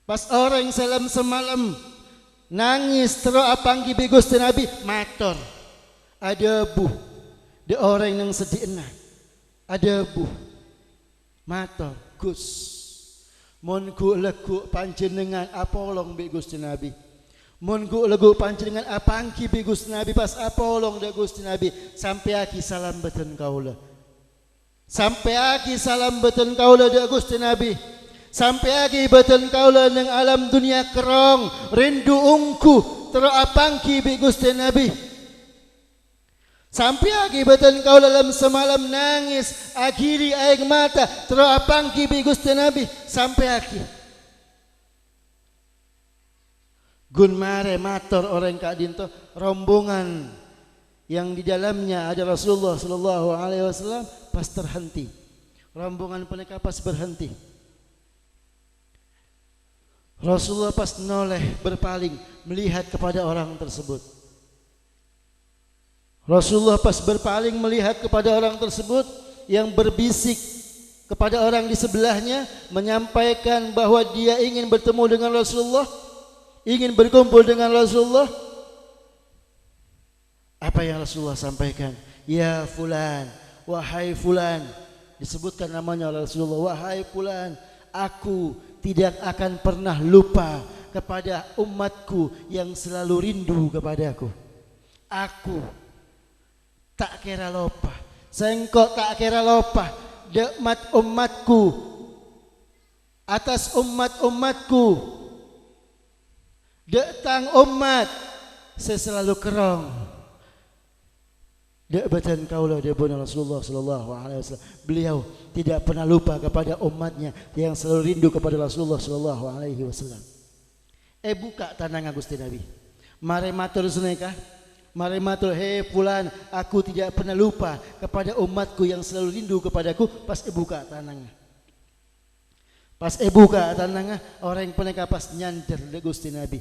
Pas orang salam semalam nangis terus apanggi Gusti Nabi mator. Ada buh. De orang yang sedih enak. Ada buh. Mator Gus. Mun ku legu panjenengan apolong bi Gusti Nabi. Mun ku legu panjenengan apangki bi Gusti Nabi pas apolong de Gusti Nabi sampai aki salam beten kaula. Sampai aki salam beten kaula de Gusti Nabi. Sampai aki beten kaula nang alam dunia kerong rindu ungku tero apangki bi Gusti Nabi. Sampai aki beten kaula dalam semalam nangis akhiri air mata tero apangki bi Gusti Nabi. Sampai aki gun mare mator orang kak dinto rombongan yang di dalamnya ada Rasulullah sallallahu alaihi wasallam pas terhenti. Rombongan peneka pas berhenti. Rasulullah pas noleh berpaling melihat kepada orang tersebut. Rasulullah pas berpaling melihat kepada orang tersebut yang berbisik kepada orang di sebelahnya menyampaikan bahwa dia ingin bertemu dengan Rasulullah, ingin berkumpul dengan Rasulullah. Apa yang Rasulullah sampaikan? Ya fulan, wahai fulan. Disebutkan namanya Rasulullah, wahai fulan, aku tidak akan pernah lupa kepada umatku yang selalu rindu kepadaku. Aku tak kira lupa. Sengkok tak kira lupa dekmat umatku atas umat-umatku. Detang umat saya selalu kerong. Dek batan kaulah dia benar Rasulullah sallallahu alaihi wasallam. Beliau tidak pernah lupa kepada umatnya yang selalu rindu kepada Rasulullah sallallahu alaihi wasallam. Buka tanang Gusti Nabi. Mare matur suneka Marimatul, hei fulan, aku tidak pernah lupa kepada umatku yang selalu rindu kepadaku. Pas buka tanangnya, pas buka tanangnya, orang yang peneka pas nyander de Gusti Nabi,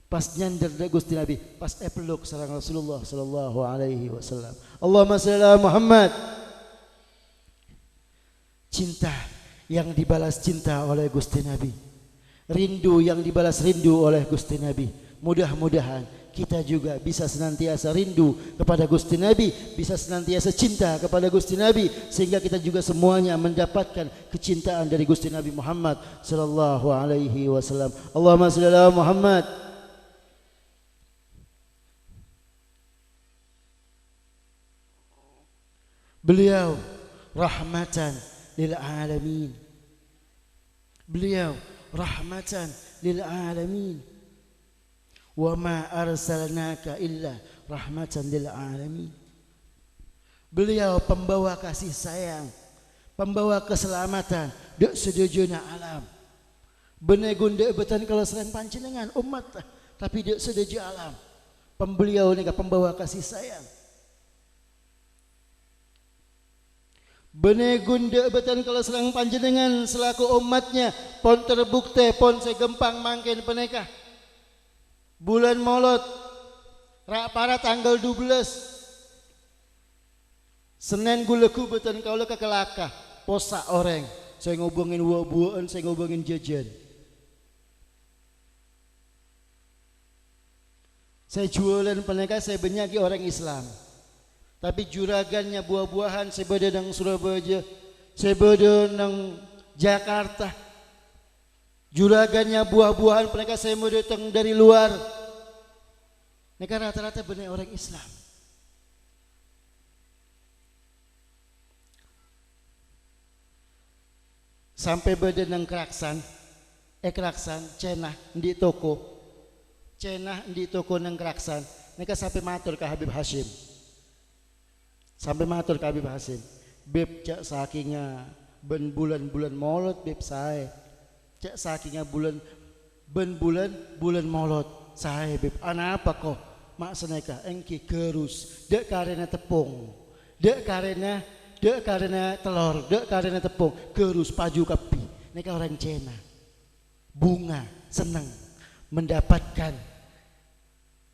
pas nyander de Gusti Nabi, pas peluk sareng Rasulullah sallallahu alaihi wasallam. Allahumma shalli ala Muhammad. Cinta yang dibalas cinta oleh Gusti Nabi, rindu yang dibalas rindu oleh Gusti Nabi. Mudah-mudahan kita juga bisa senantiasa rindu kepada Gusti Nabi, bisa senantiasa cinta kepada Gusti Nabi, sehingga kita juga semuanya mendapatkan kecintaan dari Gusti Nabi Muhammad sallallahu alaihi wasallam. Allahumma shalli ala Muhammad. Beliau rahmatan lil alamin. Beliau rahmatan lil alamin. Wa ma arsalnaka illa rahmatan lil alamin. Beliau pembawa kasih sayang, pembawa keselamatan dek sedejuna alam. Benegun dek betan kalau selain panjenengan umat, tapi dek sedeju alam. Pembeliau ni pembawa kasih sayang. Benegun dek betan kalau selain panjenengan selaku umatnya pon terbukti pon segempang mangkin penekah. Bulan Maulud para tanggal 12 Senin guleku beton kau leka kelaka posak orang. Saya ngobongin buah-buahan, saya ngobongin jajan. Saya jualan peneka, saya benyaki orang Islam. Tapi juragannya buah-buahan saya beda nang Surabaya, saya beda nang Jakarta. Juragannya buah-buahan mereka saya mau datang dari luar. Mereka rata-rata benar orang Islam. Sampai berdenang keraksan, keraksan, cenah di toko, cenah di toko nang keraksan. Mereka sampai matur ke Habib Hashim, sampai matur ke Habib Hashim. Beb cak sakingnya ben bulan-bulan Maulud beb saya. Cak sakingnya bulan Maulud saya beb anak apa kok mak seneka engki kerus dek karena tepung dek karena telur dek karena tepung kerus paju kapi neka orang Cina bunga senang mendapatkan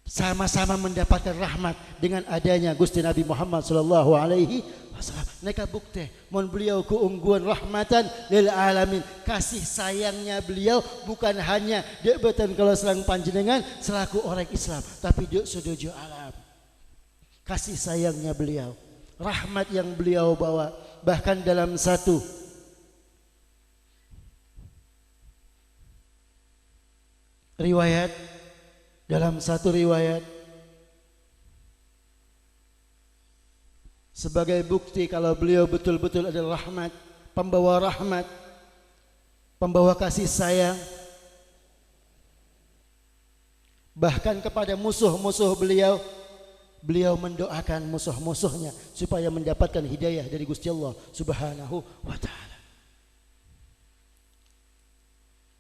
sama-sama mendapatkan rahmat dengan adanya Gusti Nabi Muhammad sallallahu alaihi wasallam. Neka bukti mon beliau keungguan rahmatan lil alamin. Kasih sayangnya beliau bukan hanya dek betan kalau selang panjenengan selaku orang Islam, tapi dek sedojo alam. Kasih sayangnya beliau, rahmat yang beliau bawa, bahkan dalam satu riwayat sebagai bukti kalau beliau betul-betul adalah rahmat, pembawa kasih sayang, bahkan kepada musuh-musuh beliau mendoakan musuh-musuhnya supaya mendapatkan hidayah dari Gusti Allah Subhanahu wa taala.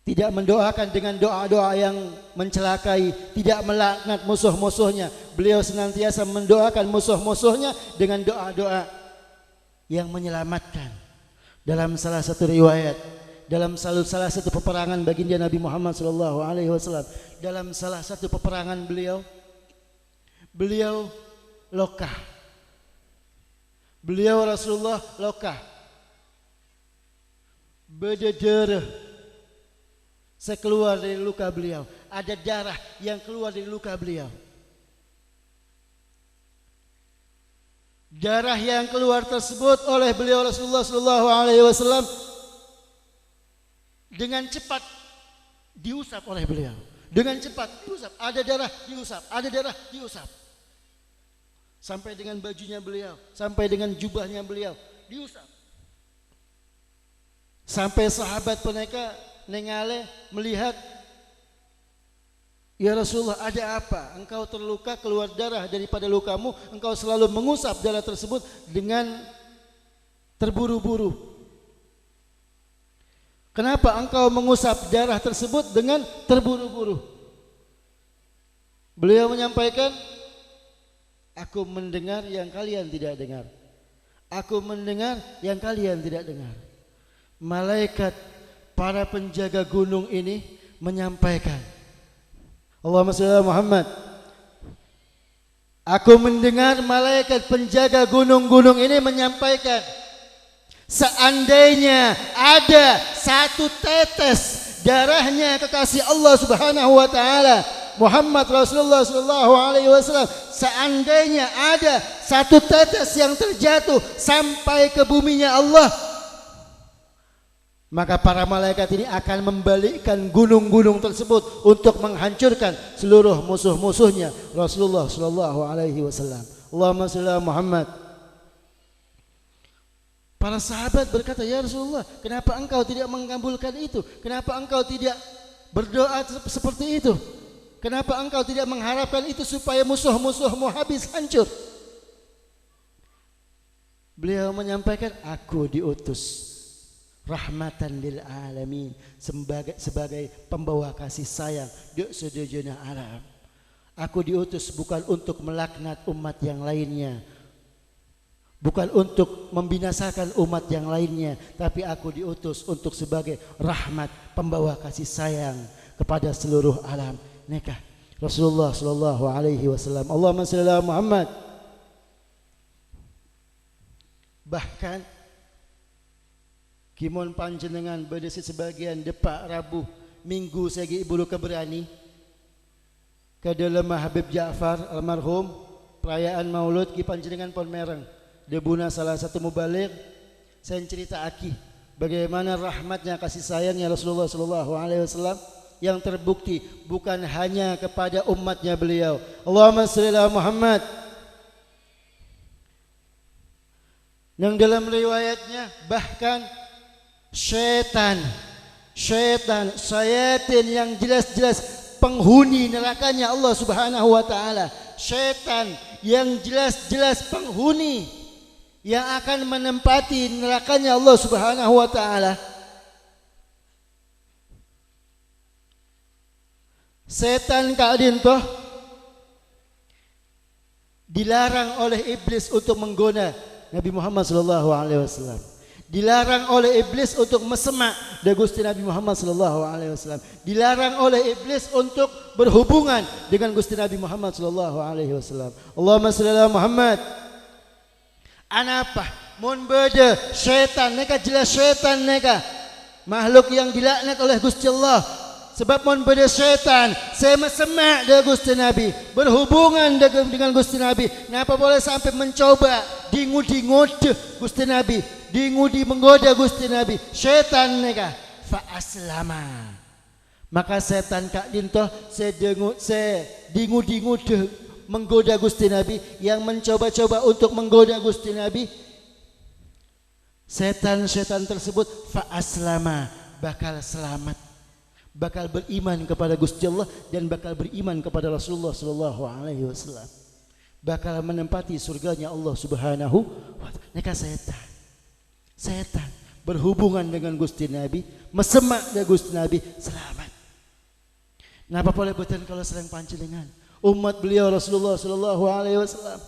Tidak mendoakan dengan doa-doa yang mencelakai, tidak melaknat musuh-musuhnya. Beliau senantiasa mendoakan musuh-musuhnya dengan doa-doa yang menyelamatkan. Dalam salah satu riwayat, dalam salah satu peperangan baginda Nabi Muhammad sallallahu alaihi wasallam, dalam salah satu peperangan beliau lokah. Beliau Rasulullah lokah. Berdarah sekeluar dari luka beliau, ada darah yang keluar dari luka beliau. Darah yang keluar tersebut oleh beliau Rasulullah sallallahu alaihi wasallam dengan cepat diusap oleh beliau. Dengan cepat diusap, ada darah diusap. Sampai dengan bajunya beliau, sampai dengan jubahnya beliau diusap. Sampai sahabat mereka nengale melihat, ya Rasulullah, ada apa? Engkau terluka, keluar darah daripada lukamu, engkau selalu mengusap darah tersebut dengan terburu-buru. Kenapa engkau mengusap darah tersebut dengan terburu-buru? Beliau menyampaikan, Aku mendengar yang kalian tidak dengar. Aku mendengar yang kalian tidak dengar. Malaikat para penjaga gunung ini menyampaikan, Allahumma shalli ala Muhammad. Aku mendengar malaikat penjaga gunung-gunung ini menyampaikan, seandainya ada satu tetes darahnya kekasih Allah Subhanahu wa taala Muhammad Rasulullah sallallahu alaihi wasallam, seandainya ada satu tetes yang terjatuh sampai ke buminya Allah, maka para malaikat ini akan membalikkan gunung-gunung tersebut untuk menghancurkan seluruh musuh-musuhnya Rasulullah sallallahu alaihi wasallam. Allahumma shalli ala Muhammad. Para sahabat berkata, ya Rasulullah, kenapa engkau tidak mengabulkan itu? Kenapa engkau tidak berdoa seperti itu? Kenapa engkau tidak mengharapkan itu supaya musuh-musuhmu habis hancur? Beliau menyampaikan, aku diutus rahmatan lil alamin, sebagai pembawa kasih sayang di seluruh alam. Aku diutus bukan untuk melaknat umat yang lainnya, bukan untuk membinasakan umat yang lainnya, tapi aku diutus untuk sebagai rahmat, pembawa kasih sayang kepada seluruh alam. Nikah Rasulullah sallallahu alaihi wasallam. Allahumma shalli ala Muhammad. Bahkan Kimon panjenengan berdesi sebagian depak Rabu Minggu segi bulu keberani ke dalam Habib Ja'far almarhum perayaan Maulud ki panjenengan pon mereng debuna salah satu mubaligh saya cerita aki bagaimana rahmatnya kasih sayangnya Rasulullah sallallahu alaihi wasallam yang terbukti bukan hanya kepada umatnya beliau. Allahumma shalli ala Muhammad. Yang dalam riwayatnya bahkan syaitan yang jelas-jelas penghuni nerakanya Allah Subhanahu wa taala, syaitan yang jelas-jelas penghuni yang akan menempati nerakanya Allah Subhanahu wa taala, setan kadin toh dilarang oleh iblis untuk menggoda Nabi Muhammad sallallahu alaihi wasallam. Dilarang oleh iblis untuk mesemak dengan Gusti Nabi Muhammad sallallahu alaihi wasallam. Dilarang oleh iblis untuk berhubungan dengan Gusti Nabi Muhammad sallallahu alaihi wasallam. Allahumma shalli ala Muhammad. Anapa mun beda syaitan neka jelas syaitan neka makhluk yang dilaknat oleh Gusti Allah. Sebab mun beda syaitan saya mesemak dengan Gusti Nabi, berhubungan dengan Gusti Nabi. Kenapa boleh sampai mencoba ngode Gusti Nabi, ngudi menggoda Gusti Nabi? Syaitan neka fa aslama. Maka setan kak dintoh saya ngudi menggoda Gusti Nabi, yang mencoba-coba untuk menggoda Gusti Nabi, setan-setan tersebut fa aslama, bakal selamat, bakal beriman kepada Gusti Allah dan bakal beriman kepada Rasulullah sallallahu alaihi wasallam, bakal menempati surganya Allah Subhanahu wa taala. Neka setan berhubungan dengan Gusti Nabi, mesemak dengan Gusti Nabi, selamat. Napa boleh boten kalau sering panjenengan umat beliau Rasulullah sallallahu alaihi wasallam?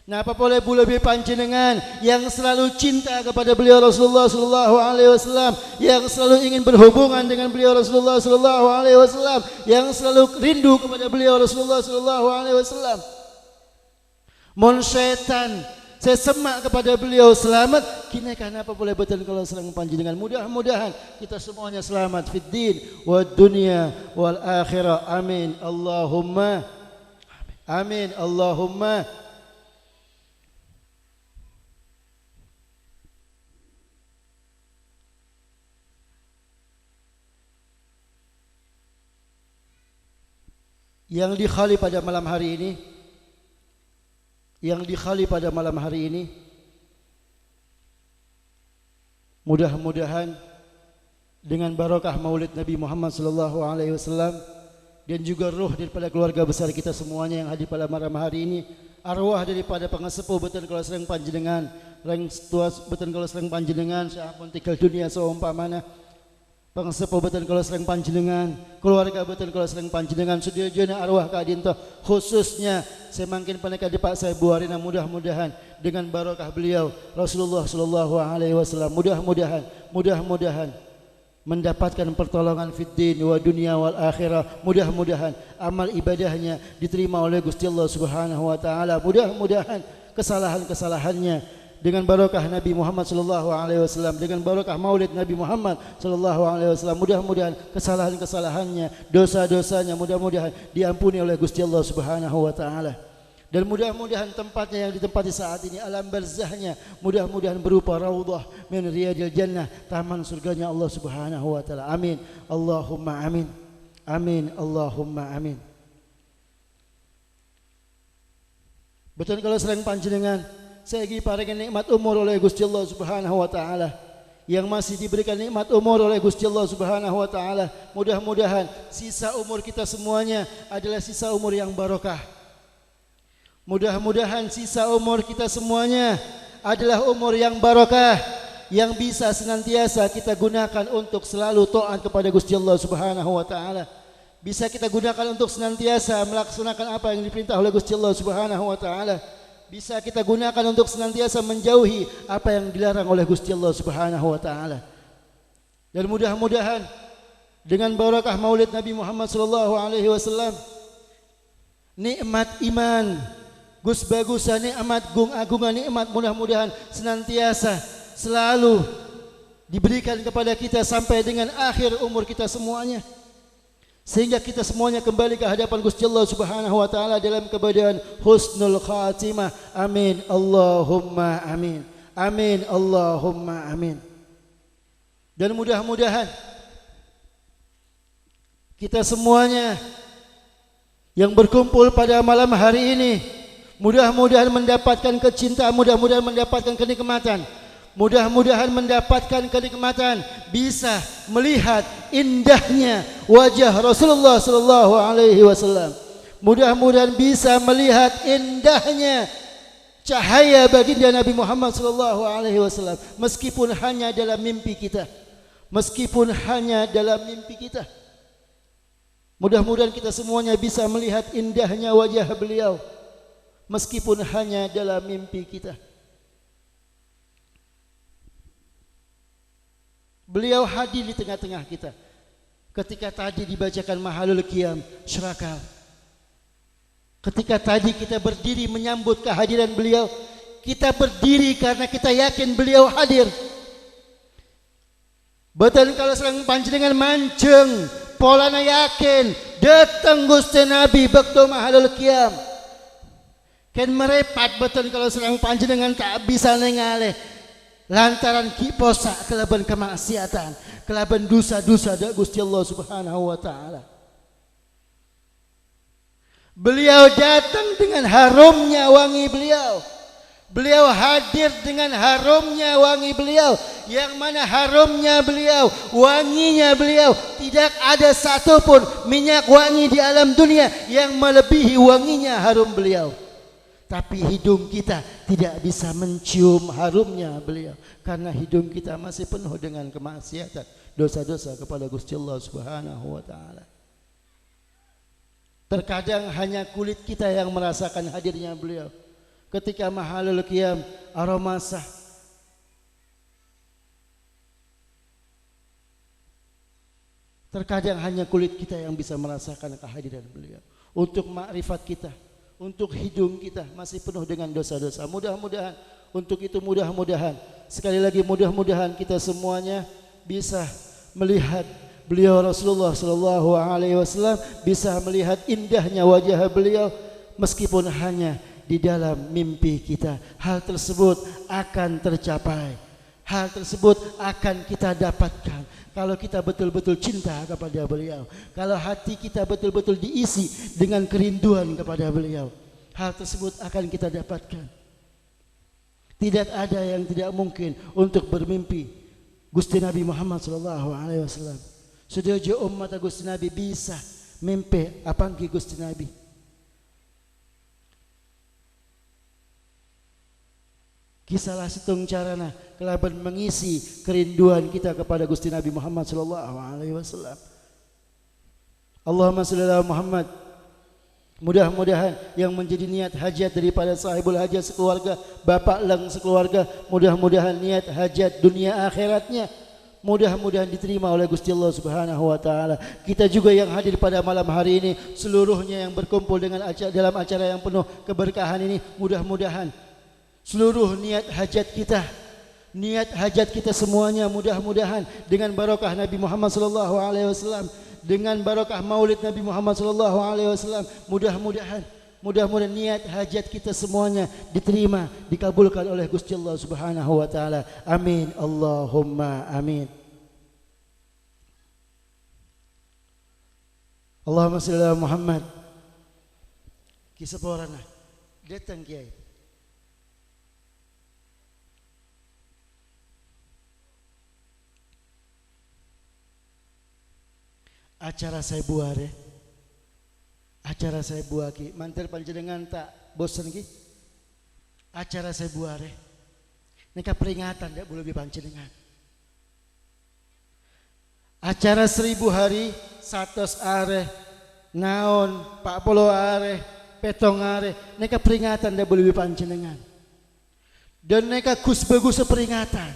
Napa boleh lebih panjenengan yang selalu cinta kepada beliau Rasulullah sallallahu alaihi wasallam, yang selalu ingin berhubungan dengan beliau Rasulullah sallallahu alaihi wasallam, yang selalu rindu kepada beliau Rasulullah sallallahu alaihi wasallam. Mon syaitan saya semak kepada beliau selamat, kini kenapa boleh betul kalau serang panjenengan? Mudah-mudahan kita semuanya selamat fid din wad dunya wal akhirah. Amin Allahumma amin Allahumma. Yang dikhali pada malam hari ini, mudah-mudahan dengan barokah Maulid Nabi Muhammad sallallahu alaihi wasallam dan juga ruh daripada keluarga besar kita semuanya yang hadir pada malam hari ini, arwah daripada pengasepuh betul kalau serang panjenengan, reng tua betul kalau serang panjenengan, sahampun tinggal dunia seumpamana, Pangsepo beten kalau sering panjenengan, keluarga beten kalau sering panjenengan, sediajana arwah kadinto, khususnya semakin paneka di Pak saya buarina, mudah-mudahan dengan barokah beliau Rasulullah sallallahu alaihi wasallam, mudah-mudahan mendapatkan pertolongan fid din wa dunia wal akhirah, mudah-mudahan amal ibadahnya diterima oleh Gusti Allah Subhanahu wa taala, mudah-mudahan kesalahan-kesalahannya dengan barokah Nabi Muhammad sallallahu alaihi wasallam, dengan barokah Maulid Nabi Muhammad sallallahu alaihi wasallam, mudah-mudahan kesalahan-kesalahannya, dosa-dosanya mudah-mudahan diampuni oleh Gusti Allah Subhanahu wa taala. Dan mudah-mudahan tempatnya yang ditempati saat ini, alam barzahnya, mudah-mudahan berupa raudhah min riyadil jannah, taman surganya Allah Subhanahu wa taala. Amin. Allahumma amin. Amin. Allahumma amin. Betul kalau sering panjenengan saya lagi paringan nikmat umur oleh Gusti Allah Subhanahu wa taala, yang masih diberikan nikmat umur oleh Gusti Allah Subhanahu wa taala, mudah-mudahan sisa umur kita semuanya adalah sisa umur yang barokah. Mudah-mudahan sisa umur kita semuanya adalah umur yang barokah, yang bisa senantiasa kita gunakan untuk selalu taat kepada Gusti Allah Subhanahu wa taala. Bisa kita gunakan untuk senantiasa melaksanakan apa yang diperintah oleh Gusti Allah Subhanahu wa taala. Bisa kita gunakan untuk senantiasa menjauhi apa yang dilarang oleh Gusti Allah Subhanahu wa taala. Dan mudah-mudahan dengan barakah Maulid Nabi Muhammad sallallahu alaihi wasallam, nikmat iman, gus bagusan nikmat, gung agungan nikmat mudah-mudahan senantiasa selalu diberikan kepada kita sampai dengan akhir umur kita semuanya, sehingga kita semuanya kembali ke hadapan Gusti Allah Subhanahu wa taala dalam keadaan husnul khatimah. Amin. Allahumma amin. Amin. Allahumma amin. Dan mudah-mudahan kita semuanya yang berkumpul pada malam hari ini mudah-mudahan mendapatkan kecintaan, mudah-mudahan mendapatkan kenikmatan, mudah-mudahan mendapatkan kenikmatan, bisa melihat indahnya wajah Rasulullah sallallahu alaihi wasallam. Mudah-mudahan bisa melihat indahnya cahaya baginda Nabi Muhammad sallallahu alaihi wasallam, meskipun hanya dalam mimpi kita. Meskipun hanya dalam mimpi kita. Mudah-mudahan kita semuanya bisa melihat indahnya wajah beliau, meskipun hanya dalam mimpi kita. Beliau hadir di tengah-tengah kita. Ketika tadi dibacakan Mahalul Qiyam Syurakal, ketika tadi kita berdiri menyambut kehadiran beliau, kita berdiri karena kita yakin beliau hadir. Betul kalau serang panjenengan mancing, polana yakin datang Gusti Nabi bakto Mahalul Qiyam. Ken merepat betul kalau serang panjenengan tak bisa nengaleh lantaran kiposa kelaban kemaksiatan, kelaban dosa-dosa dak Gusti Allah Subhanahu wa taala. Beliau datang dengan harumnya wangi beliau. Beliau hadir dengan harumnya wangi beliau, yang mana harumnya beliau, wanginya beliau, tidak ada satupun minyak wangi di alam dunia yang melebihi wanginya harum beliau. Tapi hidung kita tidak bisa mencium harumnya beliau, karena hidung kita masih penuh dengan kemaksiatan, dosa-dosa kepada Gusti Allah Subhanahu wa taala. Terkadang hanya kulit kita yang merasakan hadirnya beliau. Ketika Mahalul Qiyam aroma sah, terkadang hanya kulit kita yang bisa merasakan kehadiran beliau. Untuk makrifat kita, untuk hidung kita masih penuh dengan dosa-dosa. Mudah-mudahan untuk itu, mudah-mudahan sekali lagi, mudah-mudahan kita semuanya bisa melihat beliau Rasulullah sallallahu alaihi wasallam, bisa melihat indahnya wajah beliau meskipun hanya di dalam mimpi kita. Hal tersebut akan tercapai, hal tersebut akan kita dapatkan kalau kita betul-betul cinta kepada beliau, kalau hati kita betul-betul diisi dengan kerinduan kepada beliau. Hal tersebut akan kita dapatkan. Tidak ada yang tidak mungkin untuk bermimpi Gusti Nabi Muhammad sallallahu alaihi wasallam. Sedaya umat Gusti Nabi bisa mimpi apangki Gusti Nabi. Kisalah setung carana kelaban mengisi kerinduan kita kepada Gusti Nabi Muhammad sallallahu alaihi wasallam. Allahumma shalli ala Muhammad. Mudah-mudahan yang menjadi niat hajat daripada sahibul hajat sekeluarga, bapak leng sekeluarga, mudah-mudahan niat hajat dunia akhiratnya mudah-mudahan diterima oleh Gusti Allah Subhanahu wa taala. Kita juga yang hadir pada malam hari ini, seluruhnya yang berkumpul dalam acara yang penuh keberkahan ini, mudah-mudahan seluruh niat hajat kita semuanya mudah-mudahan dengan barokah Nabi Muhammad sallallahu alaihi wasallam, dengan barokah Maulid Nabi Muhammad sallallahu alaihi wasallam, mudah-mudahan niat hajat kita semuanya diterima, dikabulkan oleh Gusti Allah Subhanahu wa taala. Amin. Allahumma amin. Allahumma shalli ala Muhammad. Kisah porana datang kiai. Acara saya buare. Acara saya buaki, mantel panjenengan tak bosan ki? Acara saya buare. Neka peringatan dak boleh panjenengan. Acara 1000 hari, 100 are, naon, 40 are, petong are, neka peringatan dak boleh panjenengan. Dan neka kus bagus peringatan.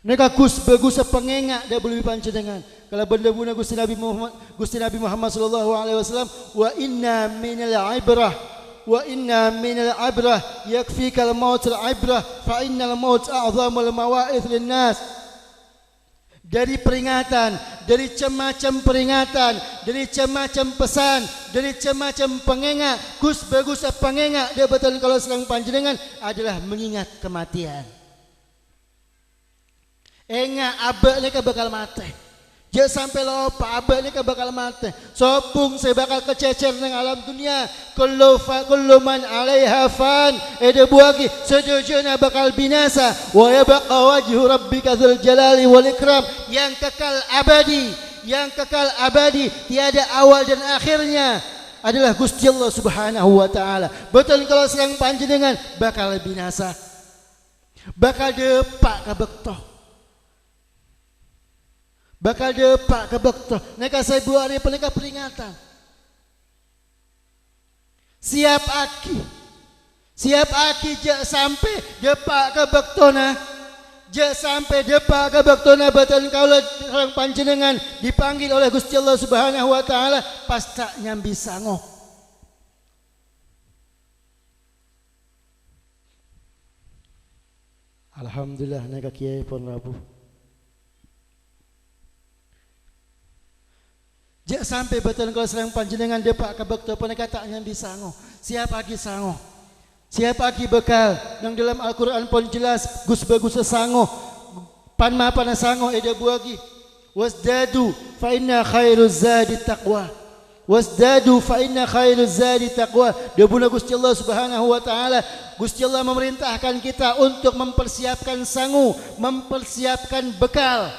Neka kus bagus pengengak dak boleh panjenengan. Kalau benda guna Gusti Nabi Muhammad sallallahu alaihi wasallam, wa inna minal ibrah yakfikal maut al ibrah fa innal maut a'zamul mawa'idh linnas. Dari peringatan, dari macam peringatan, dari macam pesan, dari macam pengengak, kus bagus pengengak dia betul kalau sedang panjenengan adalah mengingat kematian. Engak abek leka bakal mati. Jangan sampai lupa abah ni kan bakal mati. Sopung saya bakal kececer dengan alam dunia. Kullu man alaiha fan. Ada buagi sejujurnya bakal binasa. Wa yabqa wajhu rabbika dzul jalali wal ikram. Yang kekal abadi, tiada awal dan akhirnya adalah Gusti Allah Subhanahu wa taala. Betul kalau sedang panjenengan bakal binasa. Bakal depak ka bektoh. Bakal depak ke bektoh. Neka saya buat hari peneka peringatan. Siap aki jak sampai depak ke bektoh na. Jak sampai depak ke bektoh na betul kalau orang panjenengan dipanggil oleh Gusti Allah Subhanahu wa taala pas tak nyambi sango. Alhamdulillah neka kiai pun rabu. Jak sampai betul kalau sedang panjenengan depak ke bekto peneka tak nyambi sango. Siap lagi sango. Siap lagi bekal. Yang dalam Al-Quran pun jelas Gus bagus sango. Panma pana sango eda buagi. Wasdadu fa inna khairuz zadi taqwa. Wasdadu fa inna khairuz zadi taqwa. Dia buna Gusti Allah Subhanahu wa taala. Gusti Allah memerintahkan kita untuk mempersiapkan sangu, mempersiapkan bekal.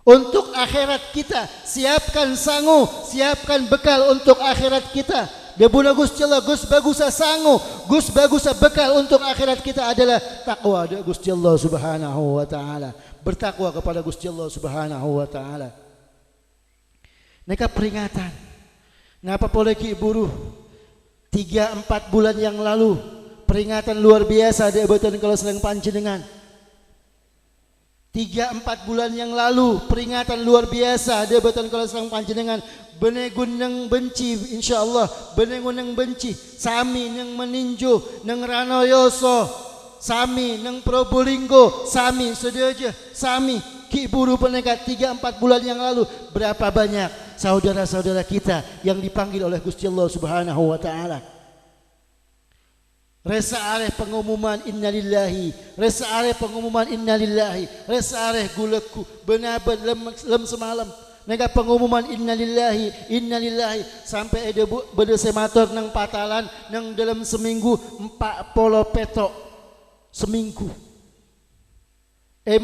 Untuk akhirat kita, siapkan sangu, siapkan bekal untuk akhirat kita. Dia buna Gusti Allah, Gus bagusa sangu, Gus bagusa bekal untuk akhirat kita adalah takwa dari Gusti Allah Subhanahu wa taala. Bertakwa kepada Gusti Allah Subhanahu wa taala. Neka peringatan. Napa boleh ki buruh 3-4 bulan yang lalu peringatan luar biasa dia betul kalau sedang panjenengan. 3-4 bulan yang lalu peringatan luar biasa dia betul kalau sedang panjenengan benegun nang benci insyaallah benegun nang benci sami nang meninju nang Ranoyoso sami nang Probolinggo sami sedaja sami ki buru penekat 3-4 bulan yang lalu berapa banyak saudara-saudara kita yang dipanggil oleh Gusti Allah Subhanahu wa taala. Resa areh pengumuman innalillahi, resa areh pengumuman innalillahi, resa areh guleku benaban lem semalam. Nega pengumuman innalillahi sampai ada beda semator nang patalan nang dalam seminggu 40 petok seminggu.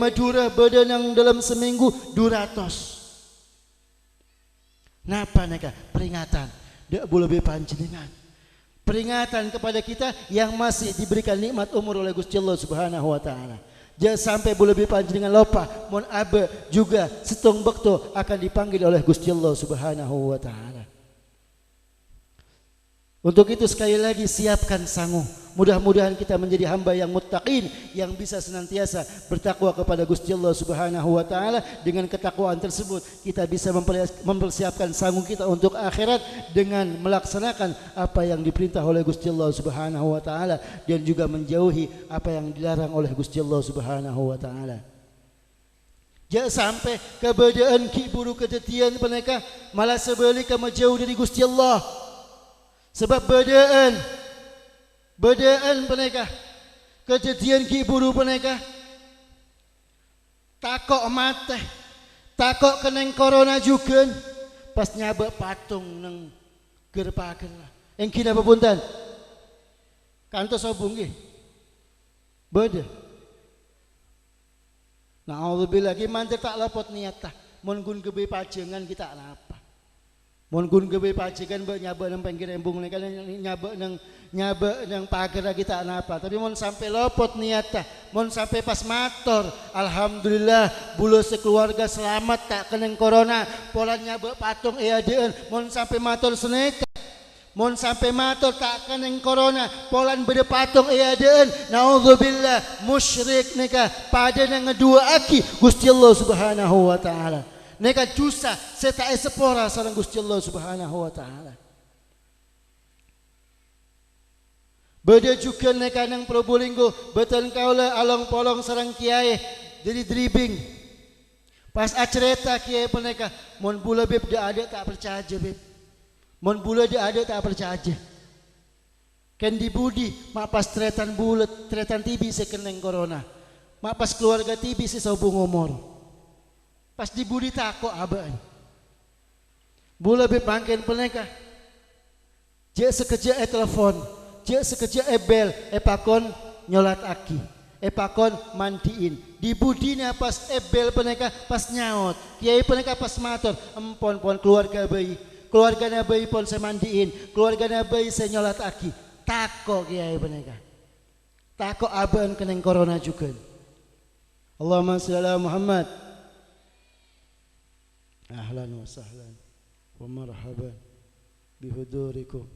Madura beda nang dalam seminggu 200. Napa nega peringatan? Dak boleh panjenengan. Peringatan kepada kita yang masih diberikan nikmat umur oleh Gusti Allah Subhanahu wa taala. Jangan sampai lebih panjenengan lupa mun abe juga setong bekto akan dipanggil oleh Gusti Allah Subhanahu wa taala. Untuk itu sekali lagi siapkan sangu. Mudah-mudahan kita menjadi hamba yang muttaqin, yang bisa senantiasa bertakwa kepada Gusti Allah Subhanahu wa taala. Dengan ketakwaan tersebut kita bisa mempersiapkan sangu kita untuk akhirat dengan melaksanakan apa yang diperintah oleh Gusti Allah Subhanahu wa taala dan juga menjauhi apa yang dilarang oleh Gusti Allah Subhanahu wa taala. Jangan sampai kebedaan ki buru kedetian mereka malah sebaliknya menjauh dari Gusti Allah. Sebab bedaan mereka kejadian ki buru mereka takok mate takok keneng corona juga pas nyaba patung neng gerpaken lah yang kina bepuntan kantos obung nggih beda na'udzubillah ki mantir tak lapot niat tah mun gun gebe pajengan kita apa mun gun gebe pajengan be nyaba nang pinggir embung nih kan nyaba nang pagar kita apa tapi mun sampai lopot niat tah mun sampai pas mator alhamdulillah bulu sekeluarga selamat tak kena corona pola nyaba patung eadeun mun sampai mator seneka mun sampai mator tak kena corona polan bede patung eadeun naudzubillah musyrik neka pada nang ngedua aki Gusti Allah Subhanahu wa taala neka dosa seta sepora sareng Gusti Allah Subhanahu wa taala. Beda juga neka nang Probolinggo beton kaula along polong sareng kiai jadi dribing. Pas acerita kiai peneka mun bula beb da ada tak percaya beb. Mun bula da ada tak percaya. Kan di budi mak pas tretan bulet tretan tibi sekeneng corona. Mak pas keluarga tibi sesobung umur. Pas di budi tako abang. Bula be pangken peneka. Je sekeja telepon, je sekeja bel, pakon nyolat aki, pakon mandiin. Di budina pas bel peneka pas nyaut, kiai peneka pas matur, empon keluarga bayi, keluarga bayi pon saya mandiin, keluarga bayi saya nyolat aki. Tako kiai peneka. Tako abang keneng corona juga. Allahumma shalli ala Muhammad. Ahlan wa sahlan wa marhaban bihudurikum.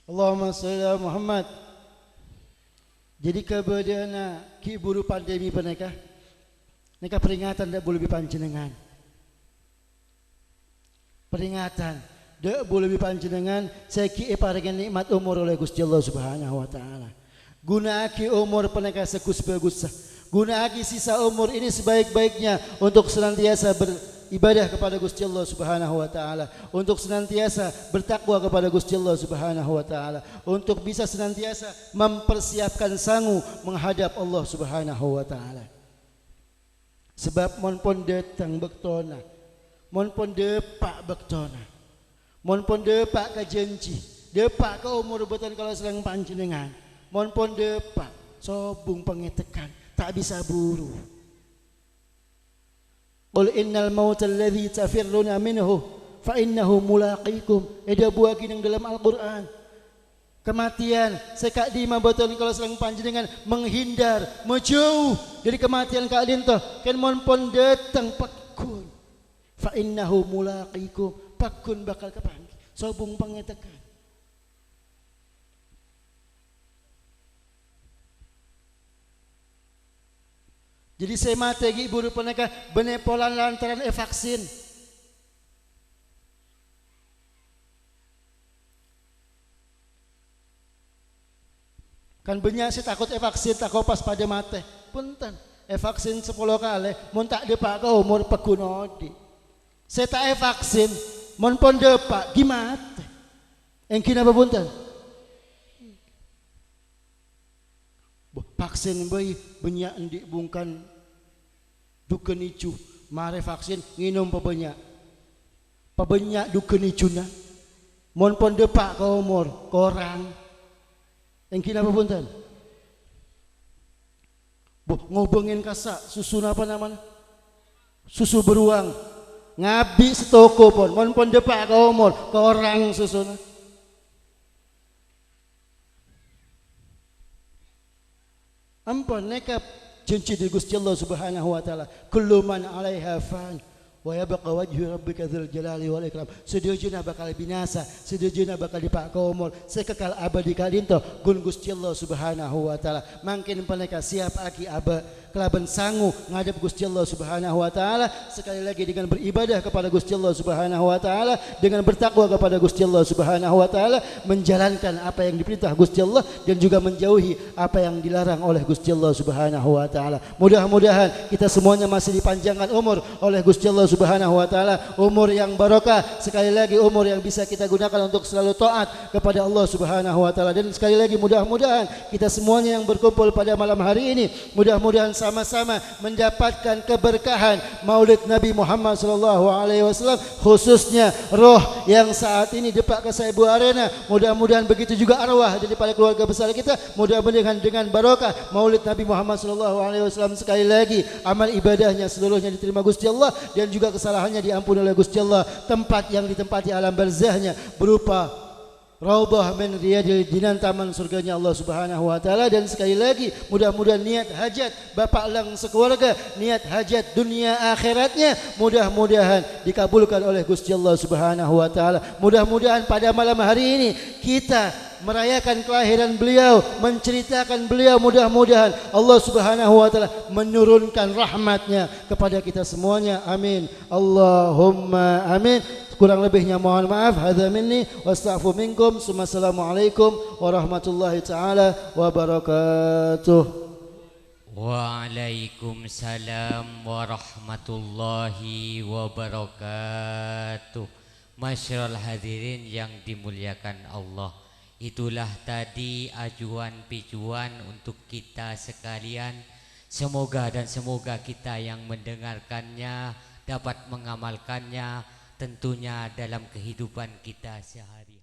Allahumma shalli ala Muhammad. Jadi keberadaan ki buru pandemi peneka neka peringatan dak boleh panjenengan. Peringatan dak boleh panjenengan seki paringan nikmat umur oleh Gusti Allah Subhanahu wa taala. Gunaake umur peneka segus-bagusnya. Gunaake sisa umur ini sebaik-baiknya untuk senantiasa beribadah kepada Gusti Allah Subhanahu wa taala, untuk senantiasa bertakwa kepada Gusti Allah Subhanahu wa taala, untuk bisa senantiasa mempersiapkan sangu menghadap Allah Subhanahu wa taala. Sebab mon pon datang bektona, mon pon depak bektona, mon pon depak ka janji, depak ka umur beton kalau sedang panjenengan, mon pon depak sobung pengetekan tak bisa buru. Qul innal mauta alladhi tafirruna minhu fa innahu mulaqikum. Ada buah ginang dalam Al-Qur'an. Kematian sekak di maboton kalau sedang panjenengan menghindar, menjauh dari kematian kalian toh kan mon pon datang pakun. Fa innahu mulaqikum. Pakun bakal kepanggil. Sobung pangetekan. Jadi saya mati lagi ibu peneka benepolan lantaran vaksin. Kan banyak sih takut vaksin takut pas pada mati. Punten vaksin 10 kali, mun tak depak kau umur pegunodi. Saya tak vaksin, mon pon depak gimana? Engkina babuntan. Vaksin bayi banyak di bungkan duken icu, mare vaksin nginum pabanyak. Pabanyak duken icuna. Mon pon depak ka umur, korang. Engkina babuntan. Ngobengin kasak, susu apa namanya? Susu beruang. Ngabi setoko pun, mon pon depak ka umur, korang susuna. Ampun nekap janji dari Gusti Allah Subhanahu wa taala, kullu man 'alaiha fan wa yabqa wajhu rabbika dzul jalali wal ikram. Sedujuna bakal binasa, sedujuna bakal dipak ka umur, sekekal abadi kadinto gun Gusti Allah Subhanahu wa taala. Mangkin paneka siap aki aba kelaban sangu ngadep Gusti Allah Subhanahu wa taala, sekali lagi dengan beribadah kepada Gusti Allah Subhanahu wa taala, dengan bertakwa kepada Gusti Allah Subhanahu wa taala, menjalankan apa yang diperintah Gusti Allah dan juga menjauhi apa yang dilarang oleh Gusti Allah Subhanahu wa taala. Mudah-mudahan kita semuanya masih dipanjangkan umur oleh Gusti Allah Subhanahu wa taala, umur yang barokah, sekali lagi umur yang bisa kita gunakan untuk selalu taat kepada Allah Subhanahu wa taala. Dan sekali lagi mudah-mudahan kita semuanya yang berkumpul pada malam hari ini, mudah-mudahan sama-sama mendapatkan keberkahan Maulid Nabi Muhammad sallallahu alaihi wasallam, khususnya roh yang saat ini depak ke Saibu Arena. Mudah-mudahan begitu juga arwah daripada keluarga besar kita, mudah-mudahan dengan barokah Maulid Nabi Muhammad sallallahu alaihi wasallam sekali lagi amal ibadahnya seluruhnya diterima Gusti Allah dan juga kesalahannya diampuni oleh Gusti Allah. Tempat yang ditempati alam barzahnya berupa Raudhah min riyadil jinan, taman surganya Allah Subhanahu wa taala. Dan sekali lagi mudah-mudahan niat hajat bapak lang sekeluarga, niat hajat dunia akhiratnya mudah-mudahan dikabulkan oleh Gusti Allah Subhanahu wa taala. Mudah-mudahan pada malam hari ini kita merayakan kelahiran beliau, menceritakan beliau, mudah-mudahan Allah Subhanahu wa taala menurunkan rahmatnya kepada kita semuanya. Amin. Allahumma amin. Kurang lebihnya mohon maaf. Hadza minni wastaghfiru minkum. Assalamualaikum warahmatullahi taala wabarakatuh. Waalaikumsalam warahmatullahi wabarakatuh. Masyarul hadirin yang dimuliakan Allah, itulah tadi ajuan pijuan untuk kita sekalian. Semoga kita yang mendengarkannya dapat mengamalkannya tentunya dalam kehidupan kita sehari-hari.